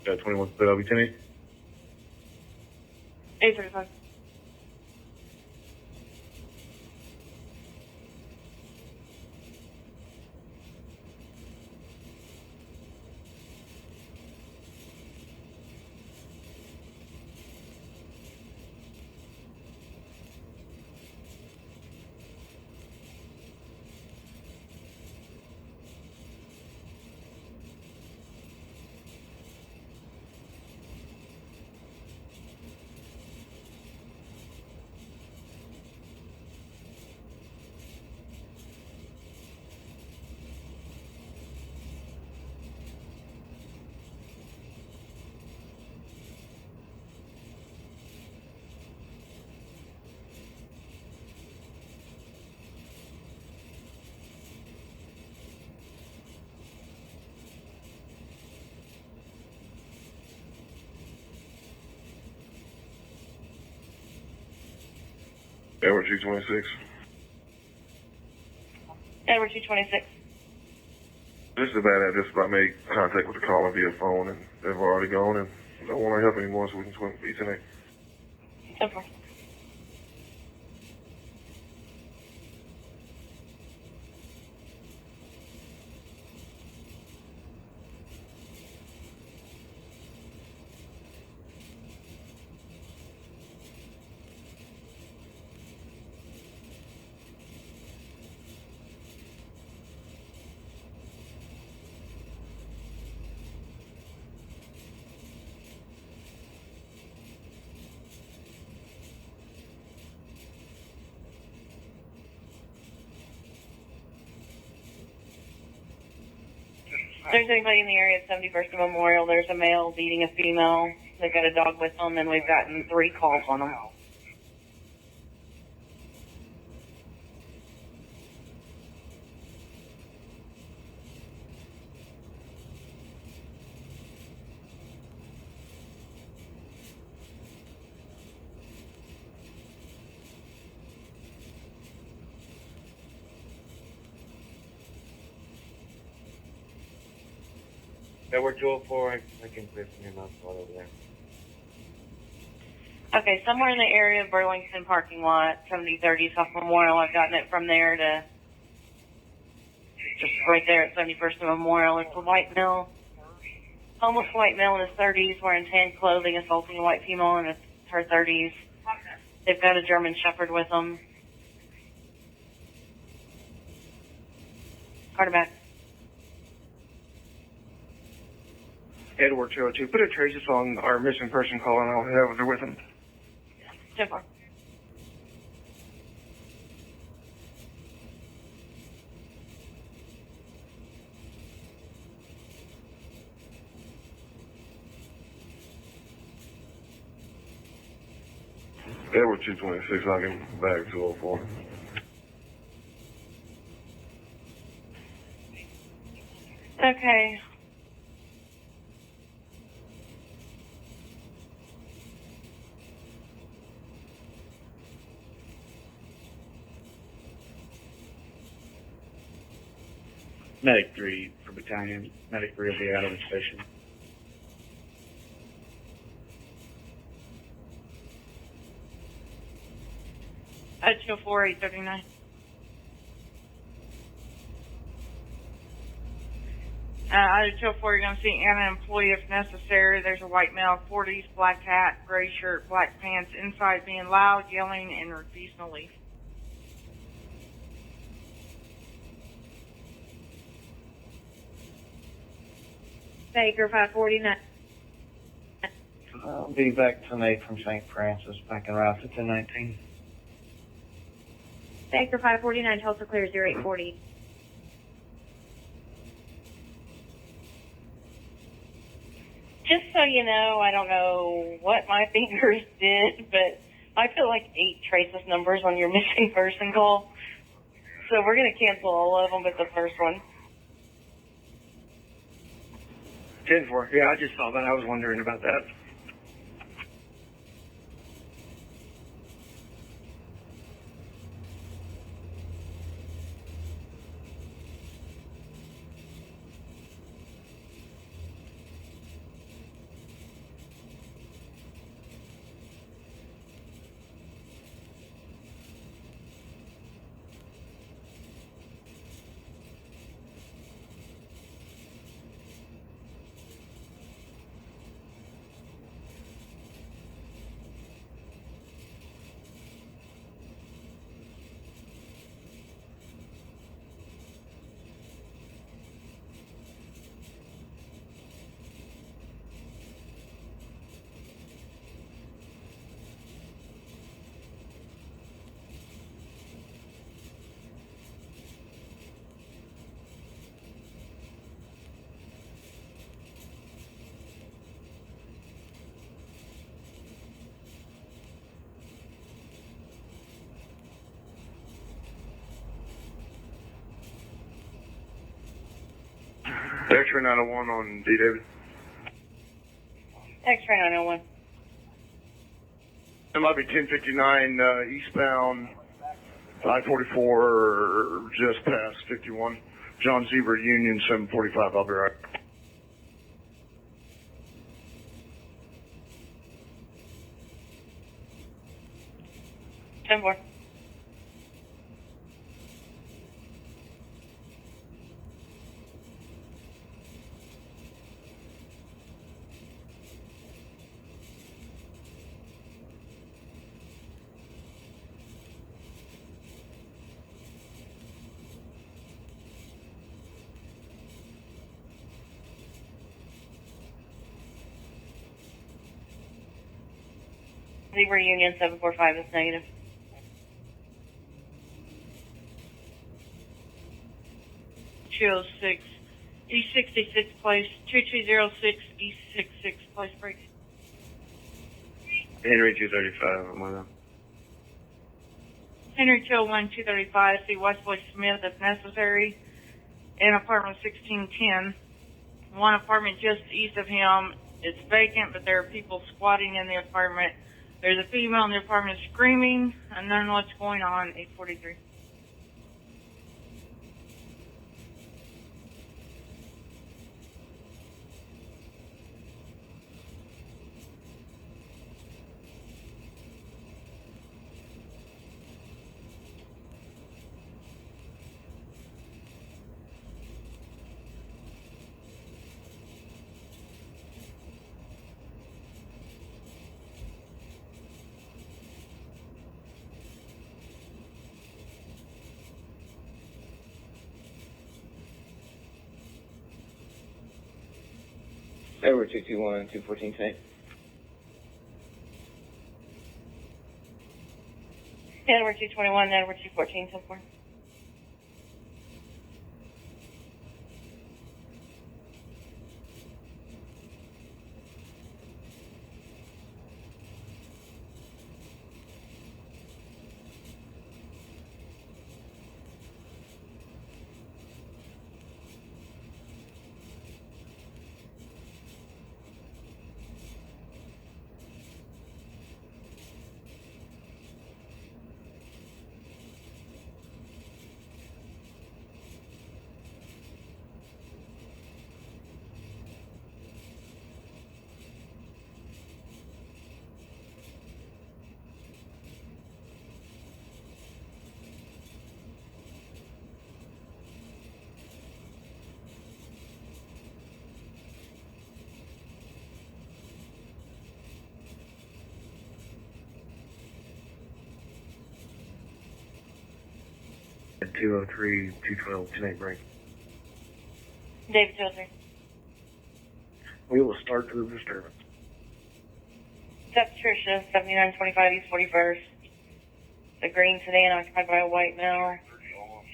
21 split, I'll be 10-8. 835. Edward 226. Edward 226. This is a bad address about made contact with the caller via phone, and they've already gone, and don't want to help anymore, so we can swim for tonight. Super. If there's anybody in the area at 71st and Memorial, there's a male beating a female. They've got a dog with them, and we've gotten 3 calls on them. Edward 204, I can put him up all over there. Okay, somewhere in the area of Burlington parking lot, 7030 South Memorial. I've gotten it from there to just right there at 71st and Memorial. It's a white male, homeless white male in his 30s wearing tan clothing, assaulting a white female in her 30s. They've got a German Shepherd with them. Carterback. Edward 202. Put a traces on our missing person call, and I'll have her with him. Super. Edward 226, I'll get back 204. Okay. Medic 3 for battalion. Medic 3 will be out of the station. At 204, 839. Out of 204, you're going to see an employee if necessary. There's a white male, 40s, black hat, gray shirt, black pants, inside being loud, yelling, and refusing to leave. Baker 549. I'll be back tonight from St. Francis, back en route to 1019. Vector 549, Tulsa clear 0840. Just so you know, I don't know what my fingers did, but I put like 8 traceless numbers on your missing person call. So we're going to cancel all of them but the first one. 10-4. Yeah, I just saw that. I was wondering about that. X-ray 901 on D. David. X-ray 901. It might be 1059 eastbound I-44 just past 51. John Zebra Union 745. I'll be right. Ten four. Zebra Union 745 is negative. .206 East 66 place, 2206 East 66 place break. Henry 235, I'm with him. Henry 201 235, see Wesley Smith if necessary, in apartment 1610. One apartment just east of him, it's vacant, but there are people squatting in the apartment. There's a female in the apartment screaming, unknown what's going on, 843. Over 221, 214 tank. Edward 221, Edward 214, 10 4. At 203, 212, 10 break. David 203. We will start the disturbance. That's Tricia, 7925 East 41st. The green sedan occupied by a white male.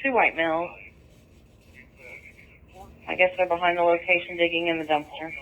2 white males. I guess they're behind the location digging in the dumpster.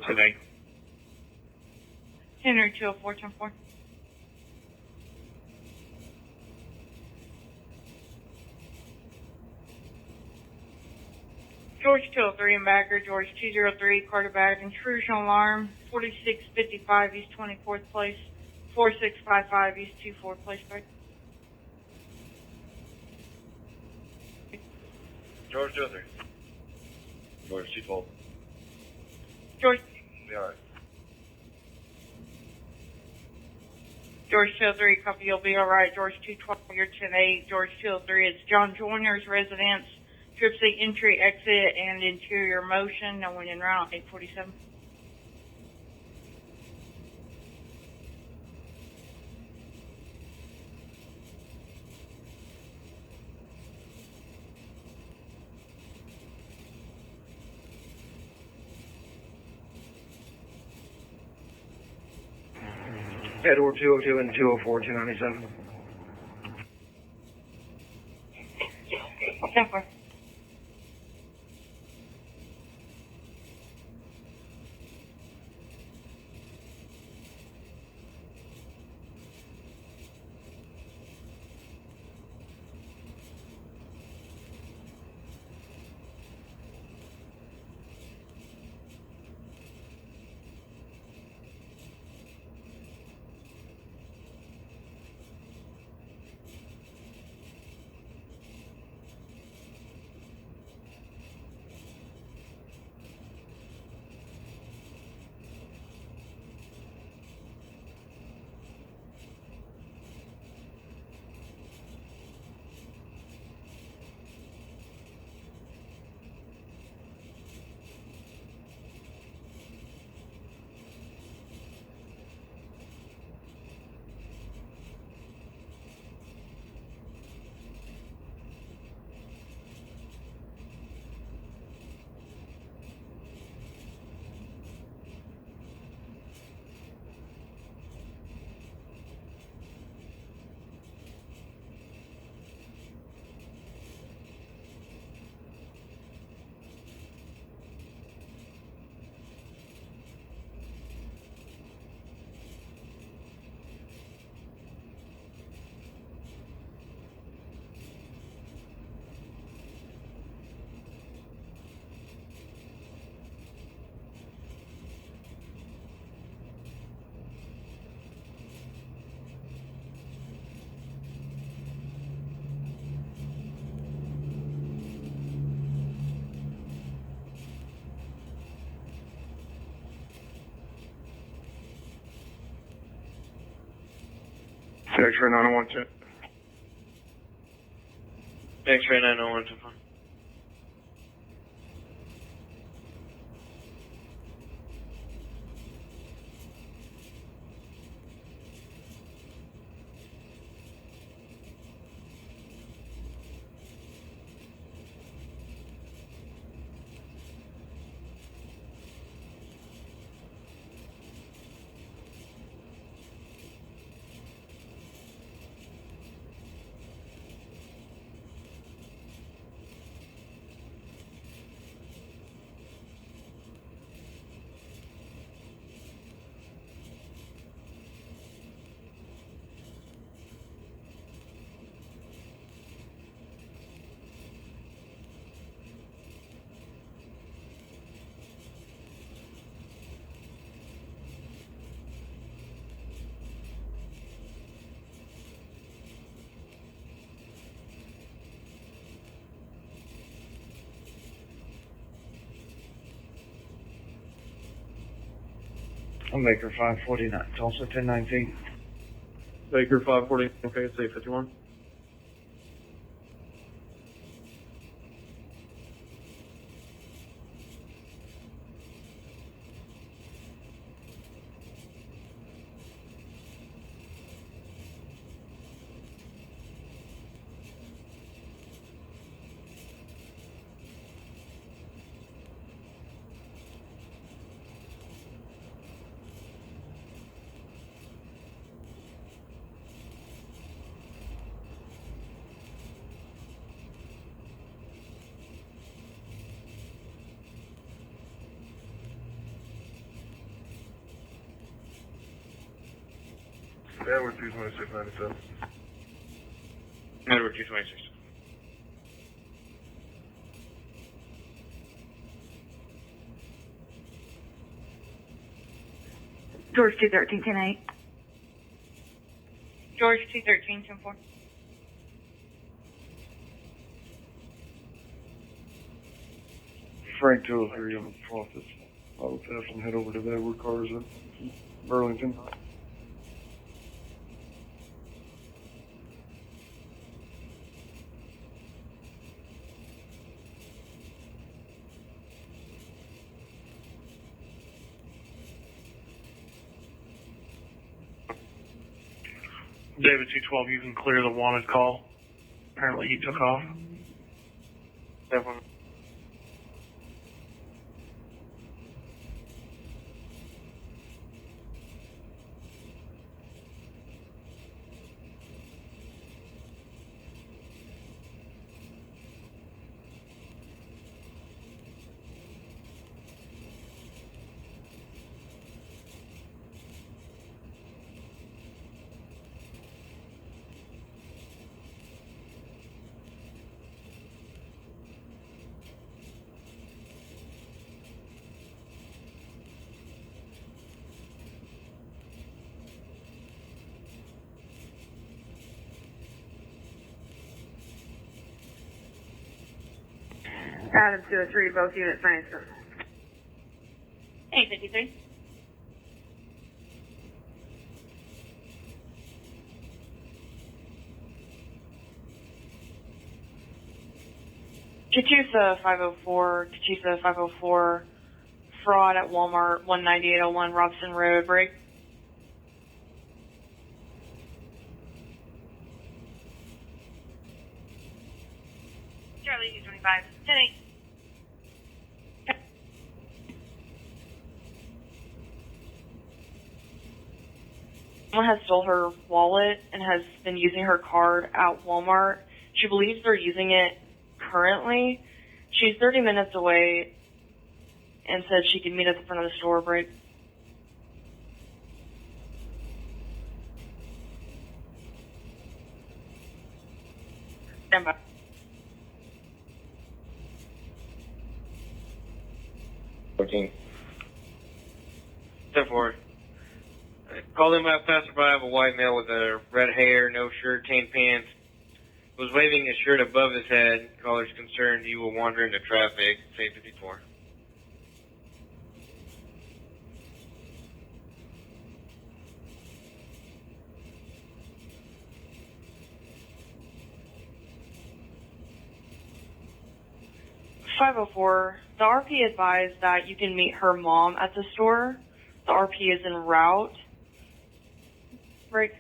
today. Henry 204 George 203 and backer, George 203, Carter back, intrusion alarm, 4655 East 24th Place, 4655 East 24th Place, back. George 203. George 212. George, Be alright. George 203, copy, you'll be alright. George 212, you're 10-8. George 203, it's John Joyner's residence, trip C entry, exit, and interior motion, no one en route, 847. Edward 202 and 204, 297. 10-4. X-ray 901. X-ray 901. I'm Baker 549, Tulsa 1019. Baker 540, okay, it's 851. Edward 22697. Edward 226. George 213, 10-8. George 213, 10-4. Frank 203 on the Profits. I'll pass and head over to the Edward cars in Burlington. David 212, you can clear the wanted call. Apparently he took off. Definitely. Adam 203, both units, transfer. 853. Catoosa 504, Catoosa 504, fraud at Walmart, 19801 Robson Road, break. Charlie 225, 10-8. Someone has stole her wallet and has been using her card at Walmart. She believes they're using it currently. She's 30 minutes away and said she could meet at the front of the store break. Stand by. Step forward. Called in by a passerby of a white male with a red hair, no shirt, tan pants. Was waving his shirt above his head. Caller's concerned you will wander into traffic. Say 54. .504, the RP advised that you can meet her mom at the store. The RP is en route. Right.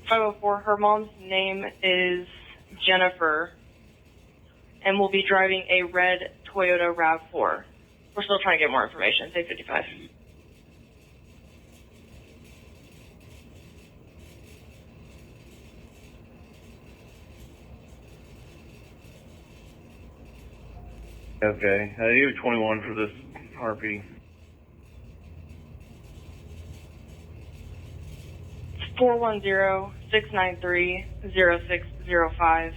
.504, her mom's name is Jennifer, and will be driving a red Toyota RAV4. We're still trying to get more information. Say 55. Okay, you 21 for this RP. 410-693-0605.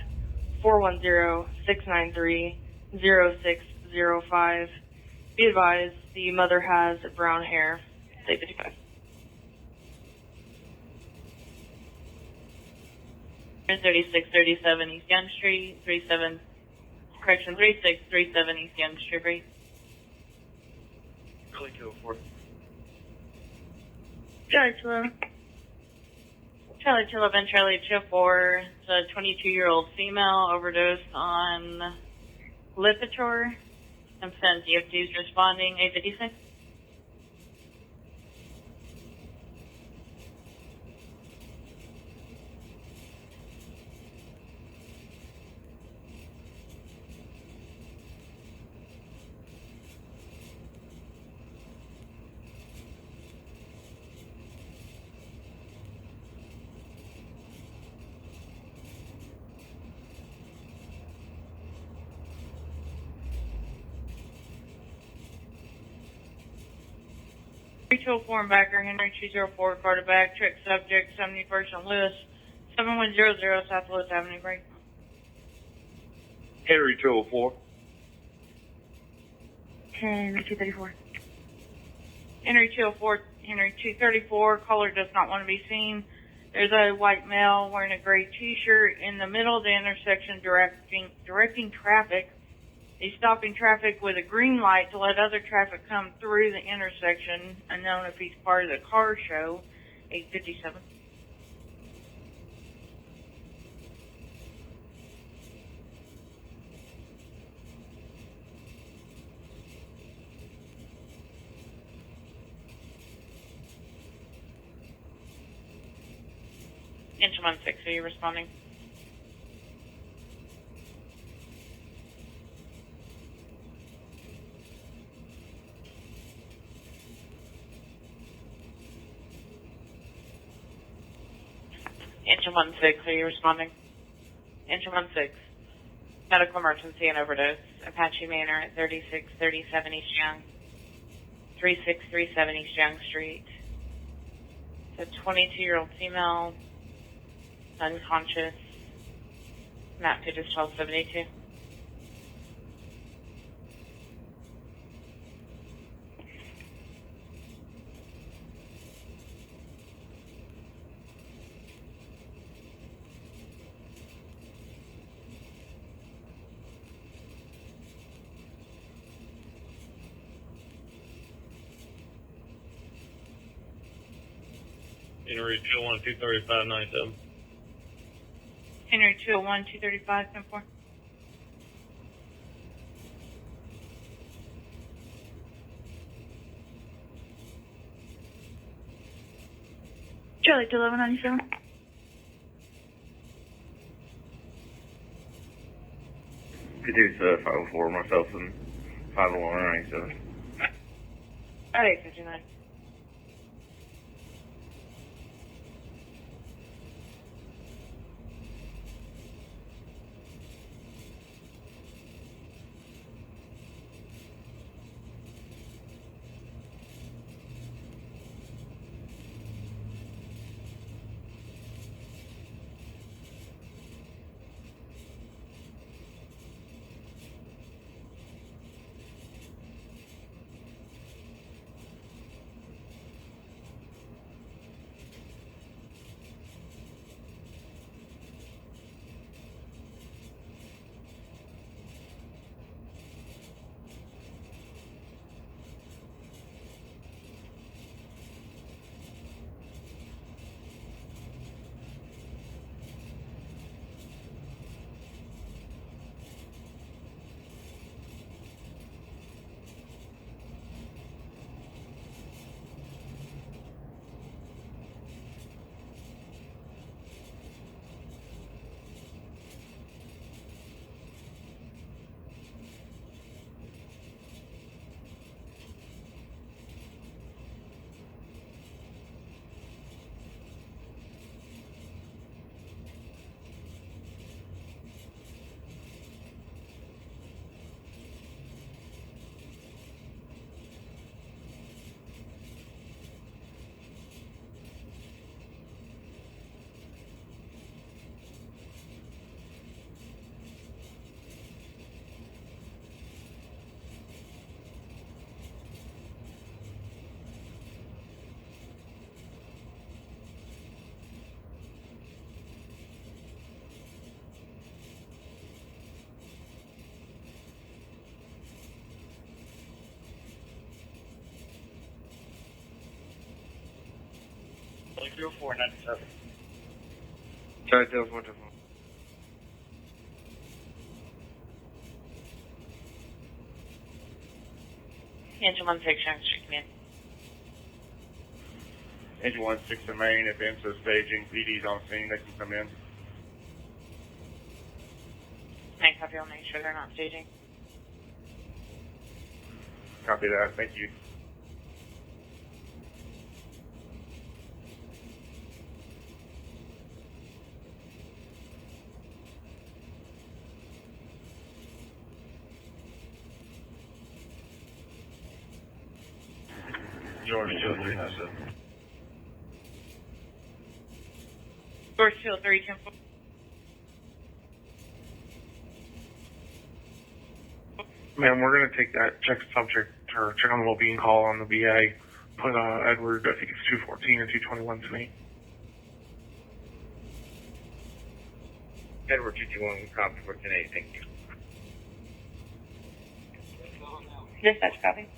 410-693-0605. Be advised, the mother has brown hair. Say 55. 3637 East Young Street, 3637 East Young Street. Charlie 204. Charlie 12. Charlie 211, Charlie 204. It's a 22-year-old female overdosed on Lipitor. And sent DFD's responding 856. Rachel Formbacker, Henry 204, Carterback, trick subject, 71st and Lewis, 7100 South Lewis Avenue, break. Henry 204. Henry 234. Henry 204, Henry 234, caller does not want to be seen. There's a white male wearing a gray t-shirt in the middle of the intersection directing traffic. He's stopping traffic with a green light to let other traffic come through the intersection, unknown if he's part of the car show, 857. Inch 16, are you responding? Inch 16, are you responding? Inch 16. Medical emergency and overdose. Apache Manor at 3637 East Young. 3637 East Young Street. It's a 22-year-old female, unconscious. Map code is 1272. Henry 201, 235, 97. Henry 201, 235, 10-4. Charlie 211, 97. Produce 504, myself and 501, 97. At 859. 20497. Charlie 204. Engine 16 Sharon Street, command. Engine 16 in Maine, if IMSA staging, PD's on scene, they can come in. Make copy, I'll make sure they're not staging. Copy that, thank you. George 20397. George 203, 10-4. Ma'am, we're going to take that check subject or check on the well-being call on the VA. Put Edward, I think it's 214 and 221 to me. Edward 221, copy for 10-8, thank you. Dispatch copy.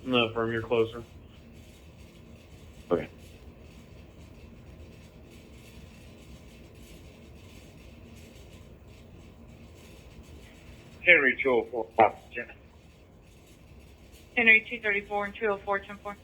No, firm, you're closer. Okay. Henry 204, copy, Jenna. Henry 234 and 204, 10-4.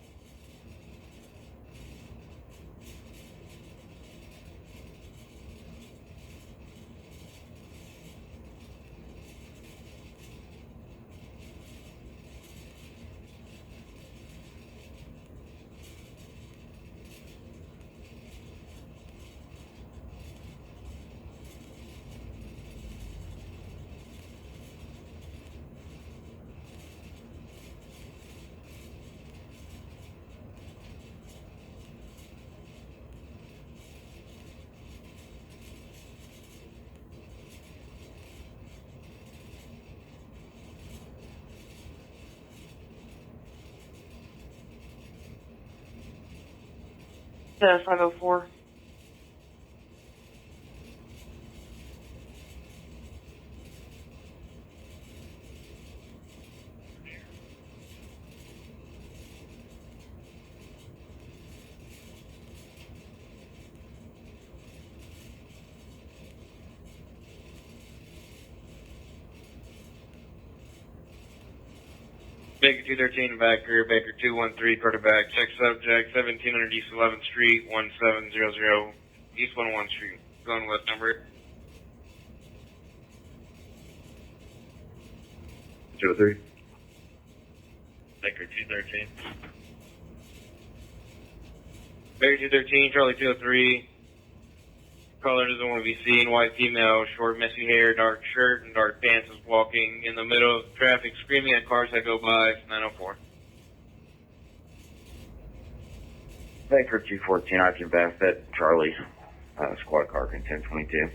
The 504. Baker 213, Backer, Baker 213, quarterback, check subject, 1700 East 11th Street, 1700 East 11 Street. Going west number. 203. Baker 213. Baker 213, Charlie 203. Caller doesn't want to be seen. White female, short, messy hair, dark shirt, and dark pants is walking in the middle of traffic, screaming at cars that go by. 904. Baker 214, Arjun Bassett, Charlie, squad car, 1022.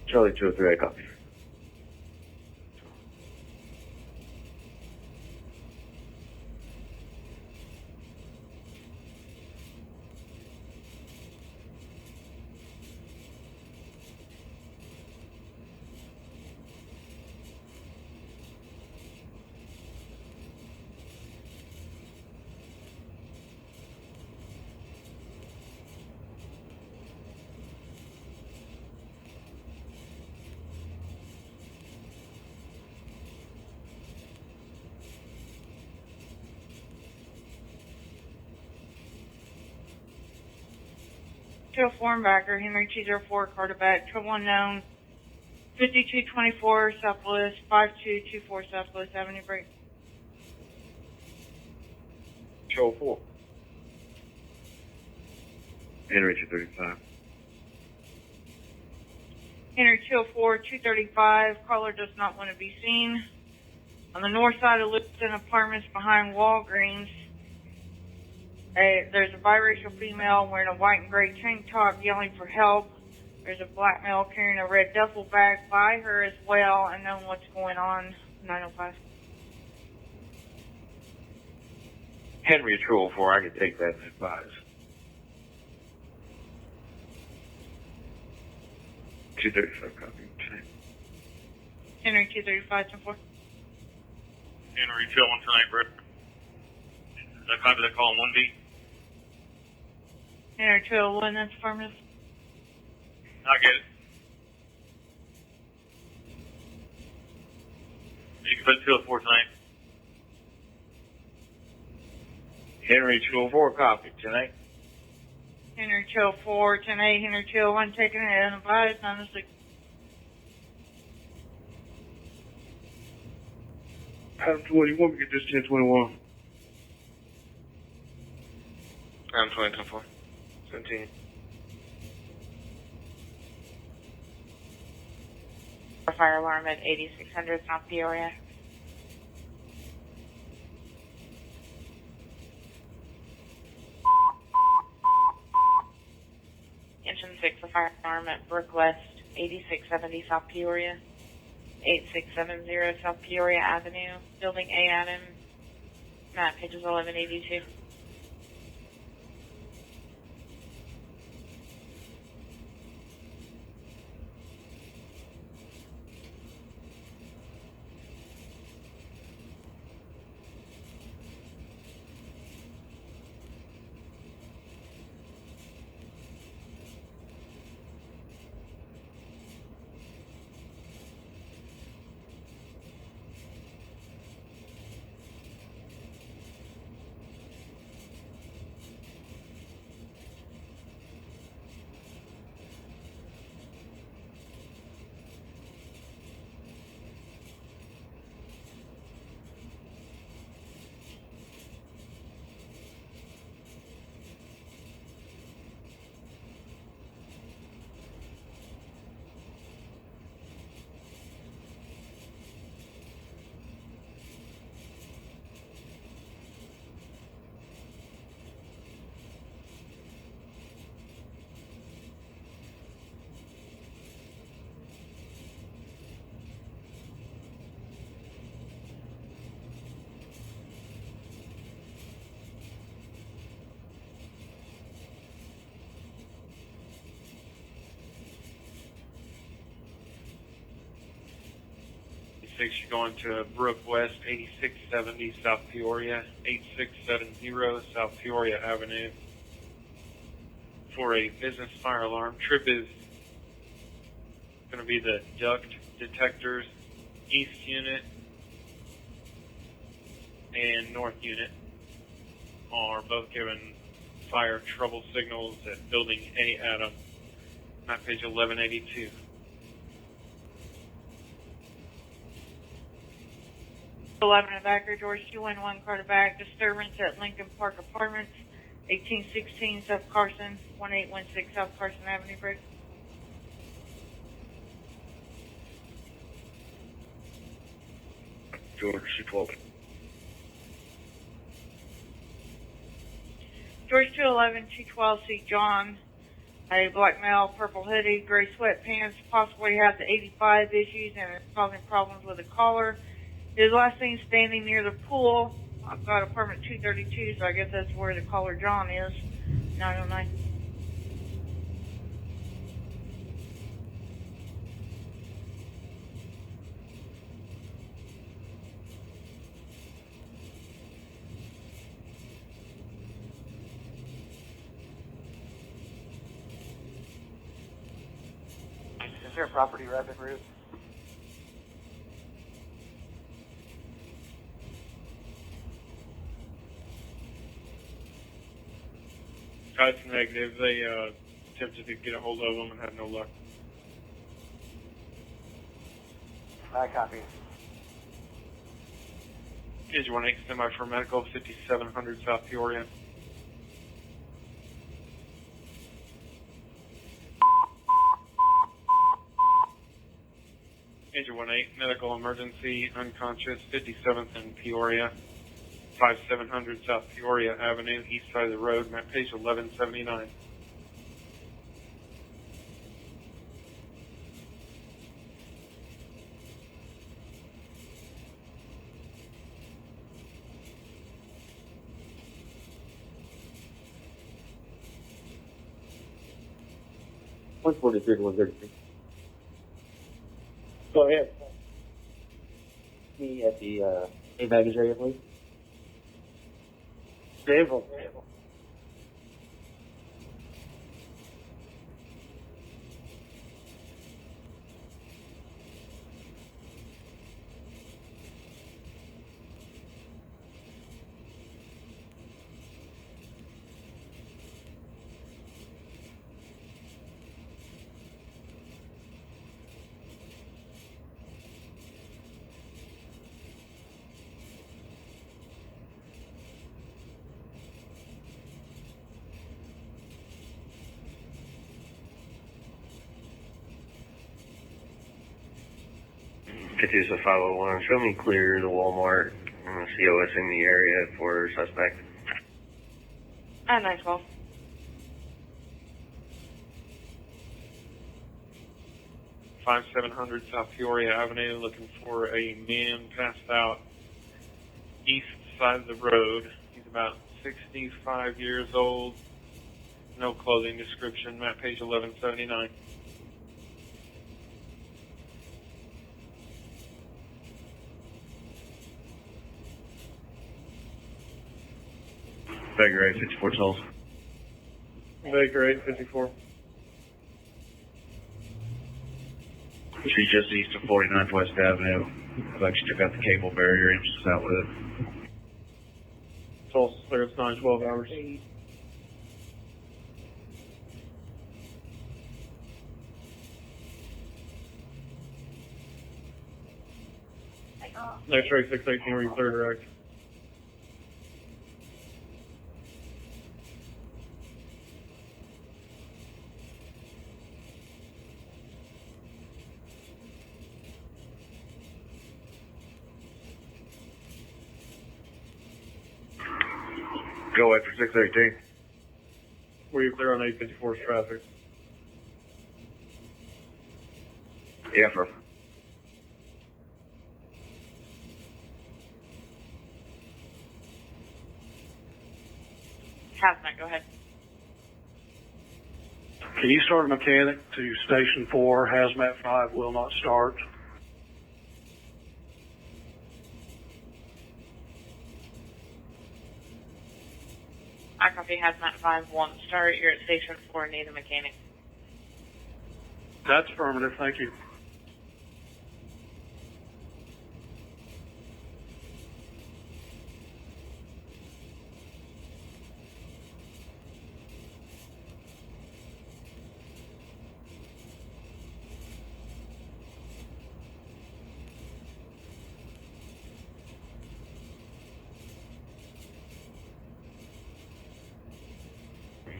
Charlie 203, I copy. Backer, Henry 204, quarterback, trouble unknown, 5224 Southwest, 5224 Southwest Avenue break. 204. Henry 235. Henry 204, 235, caller does not want to be seen. On the north side of Liston Apartments behind Walgreens, there's a biracial female wearing a white and gray tank top yelling for help. There's a black male carrying a red duffel bag by her as well, and knowing what's going on. 905. Henry 204, I can take that and advise. 235 copy. Henry 235-4. Henry 201 tonight, Brett. That copy that call on 1B. Henry 201, that's affirmative. I get it. You can put 204 tonight. Henry 204 copy tonight. Henry 204, 10-8, Henry 201, taking it unadvised, 906. Adam 21, we get this 1021. I'm 20-4. 17. Fire alarm at 8600 South Peoria. Engine 6, a fire alarm at Brook West, 8670 South Peoria. 8670 South Peoria Avenue, Building A Adam, map pages 1182. You're going to Brook West, 8670 South Peoria, 8670 South Peoria Avenue for a business fire alarm. Trip is going to be the duct detectors, east unit and north unit are both given fire trouble signals at Building A Adam, map page 1182. Eleven at Backer, George 211, Carter back. Disturbance at Lincoln Park Apartments, 1816 South Carson, 1816 South Carson Avenue, Break. George 212. George 211, 212, see John. A black male, purple hoodie, gray sweatpants, possibly has the 85 issues and is causing problems with the collar. His last seen standing near the pool. I've got apartment 232, so I guess that's where the caller John is. 909. Is there a property rapid route? That's negative. They attempted to get a hold of them and had no luck. I copy. Engine 18 semi for medical, 5700 South Peoria. Engine 18 medical emergency, unconscious, 57th and Peoria. 5700 South Peoria Avenue, east side of the road, map page 1179. One 43 to 133. Go ahead. me at the A baggage area, please. Danville. Catoosa 501, show me clear the Walmart COS in the area for suspect. 912. Five 700 South Peoria Avenue, looking for a man passed out east side of the road. He's about 65 years old. No clothing description. Map page 1179. Baker 854 Tulsa. Baker 854. She's just east of 49th West Avenue. Looks like she took out the cable barrier and she's out with it. Tulsa, there it's 912 hours. X-ray 618, read clear direct. Go after 618. Were you clear on 854's traffic? Yeah, sir. Hazmat, go ahead. Can you start a mechanic to Station 4? Hazmat 5 will not start. I copy Hazmat 5 1. Start. You're at Station 4. Need a mechanic. That's affirmative. Thank you.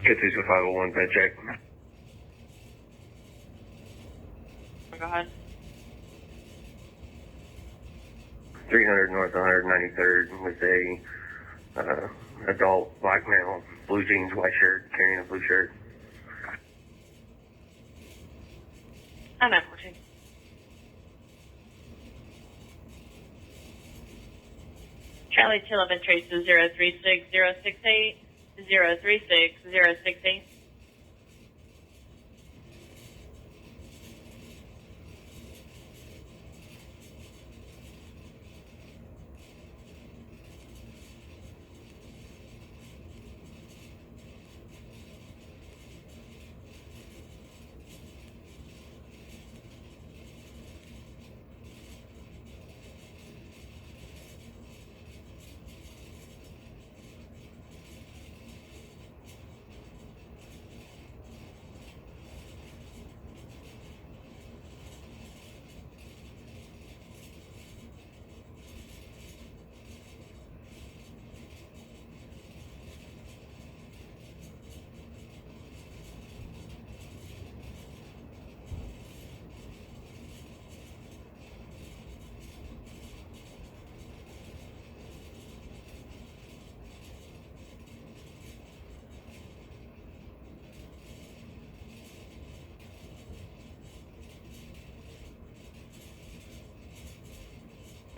Catoosa 501, bed check. Go ahead. 300 North 193rd with a adult black male, blue jeans, white shirt, carrying a blue shirt. 914. Charlie 211 traces 036068. 036068.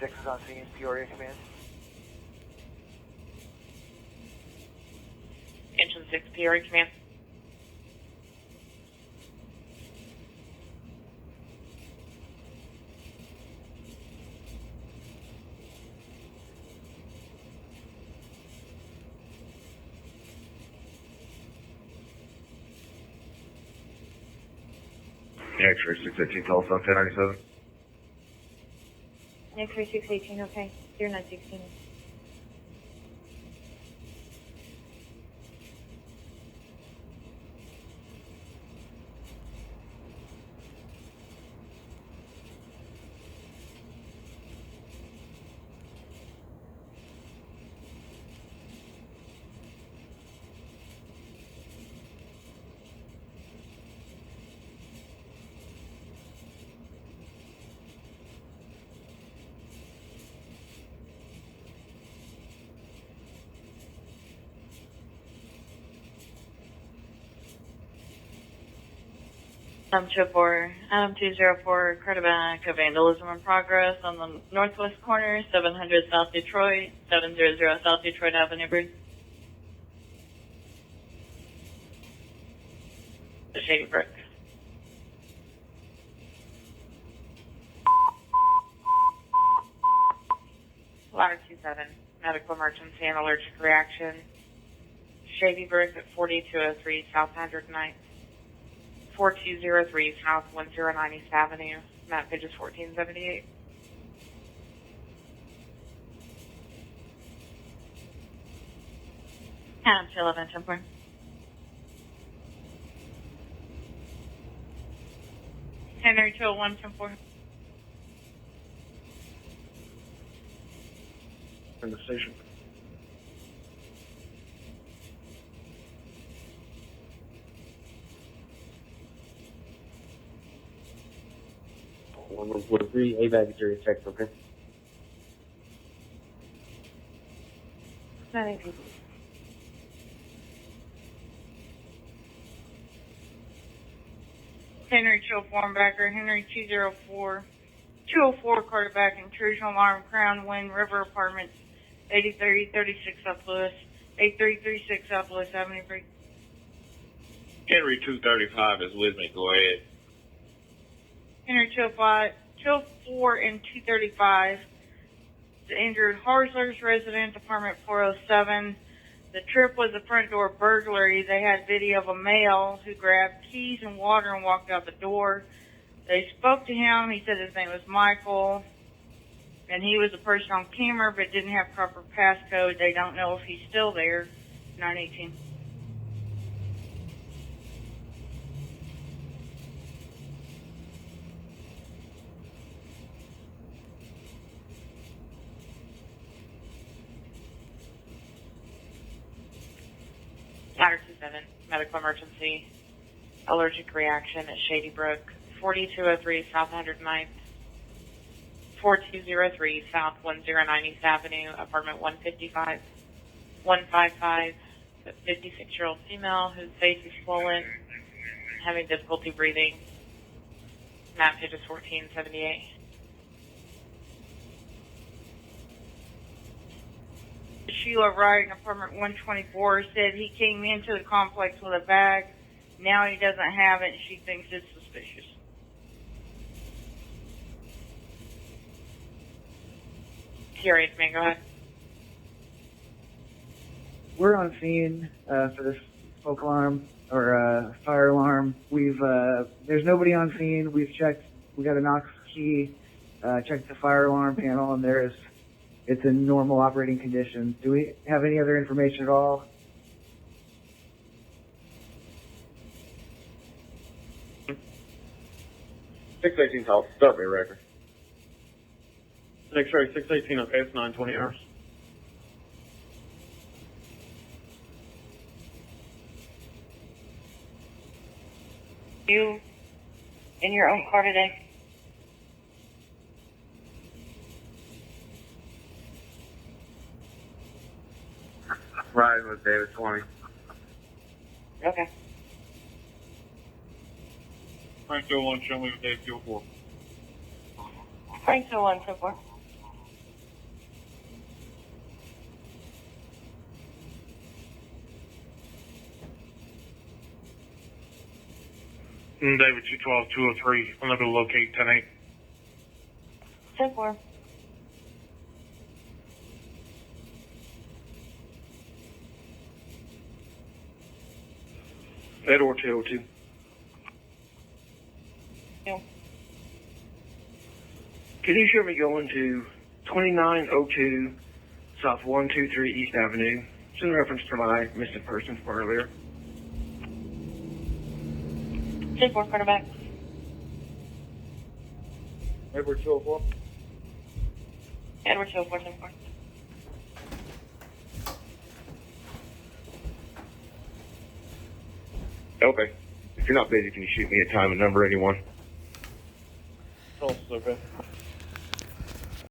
Texas on scene, Peoria command. Engine 6 Peoria command. X-ray 618 Tulsa, 1097. X-ray 618, okay. 0916. Adam 204, Carterback, a vandalism in progress on the northwest corner, 700 South Detroit, 700 South Detroit Avenue, Bruce. Shady Brook. Ladder 27, medical emergency and allergic reaction. Shady Brook at 4203 South 109th. 4203 South 1090th Avenue. Map pages 1478. Adam 211, 10-4. Henry 201, 10-4. In the station. One 143, AVAC jury check, okay? Henry 204 backer, Henry 204 Carterback, intrusion alarm, Crown Wind River Apartments, 8336 South Lewis, 8336 South Lewis Avenue, Break. Henry 235 is with me. Go ahead. Henry 204 and 235. The injured Harsler's resident, apartment 407. The trip was a front door burglary. They had video of a male who grabbed keys and water and walked out the door. They spoke to him. He said his name was Michael, and he was a person on camera but didn't have proper passcode. They don't know if he's still there. 918. Ladder 27, medical emergency, allergic reaction at Shady Brook, 4203 South 109th, 4203 South 1090th Avenue, apartment 155, 155, 56-year-old female whose face is swollen, having difficulty breathing. Map pages 1478. Sheila Wright in apartment 124 said he came into the complex with a bag. Now he doesn't have it. She thinks it's suspicious. Curious, man, go ahead. We're on scene for this smoke alarm or fire alarm. There's nobody on scene. We've checked. We got a Knox key. Checked the fire alarm panel, and it's in normal operating conditions. Do we have any other information at all? $618 Tulsa, start me record. X-ray 618, okay, it's 920 hours. You in your own car today? Riding with David 20. Okay. Frank 201, show me with Dave 204. Frank 201, so far. David 212, 203. I'm going to locate 10-8. 10-4. Edward 202. Can you show me going to 2902 South 123 East Avenue? It's in reference to my missing persons from earlier. 10-4, quarterback. Edward 204. Edward 204, 10-4. Okay. If you're not busy, can you shoot me a time and number, anyone? Tulsa, okay.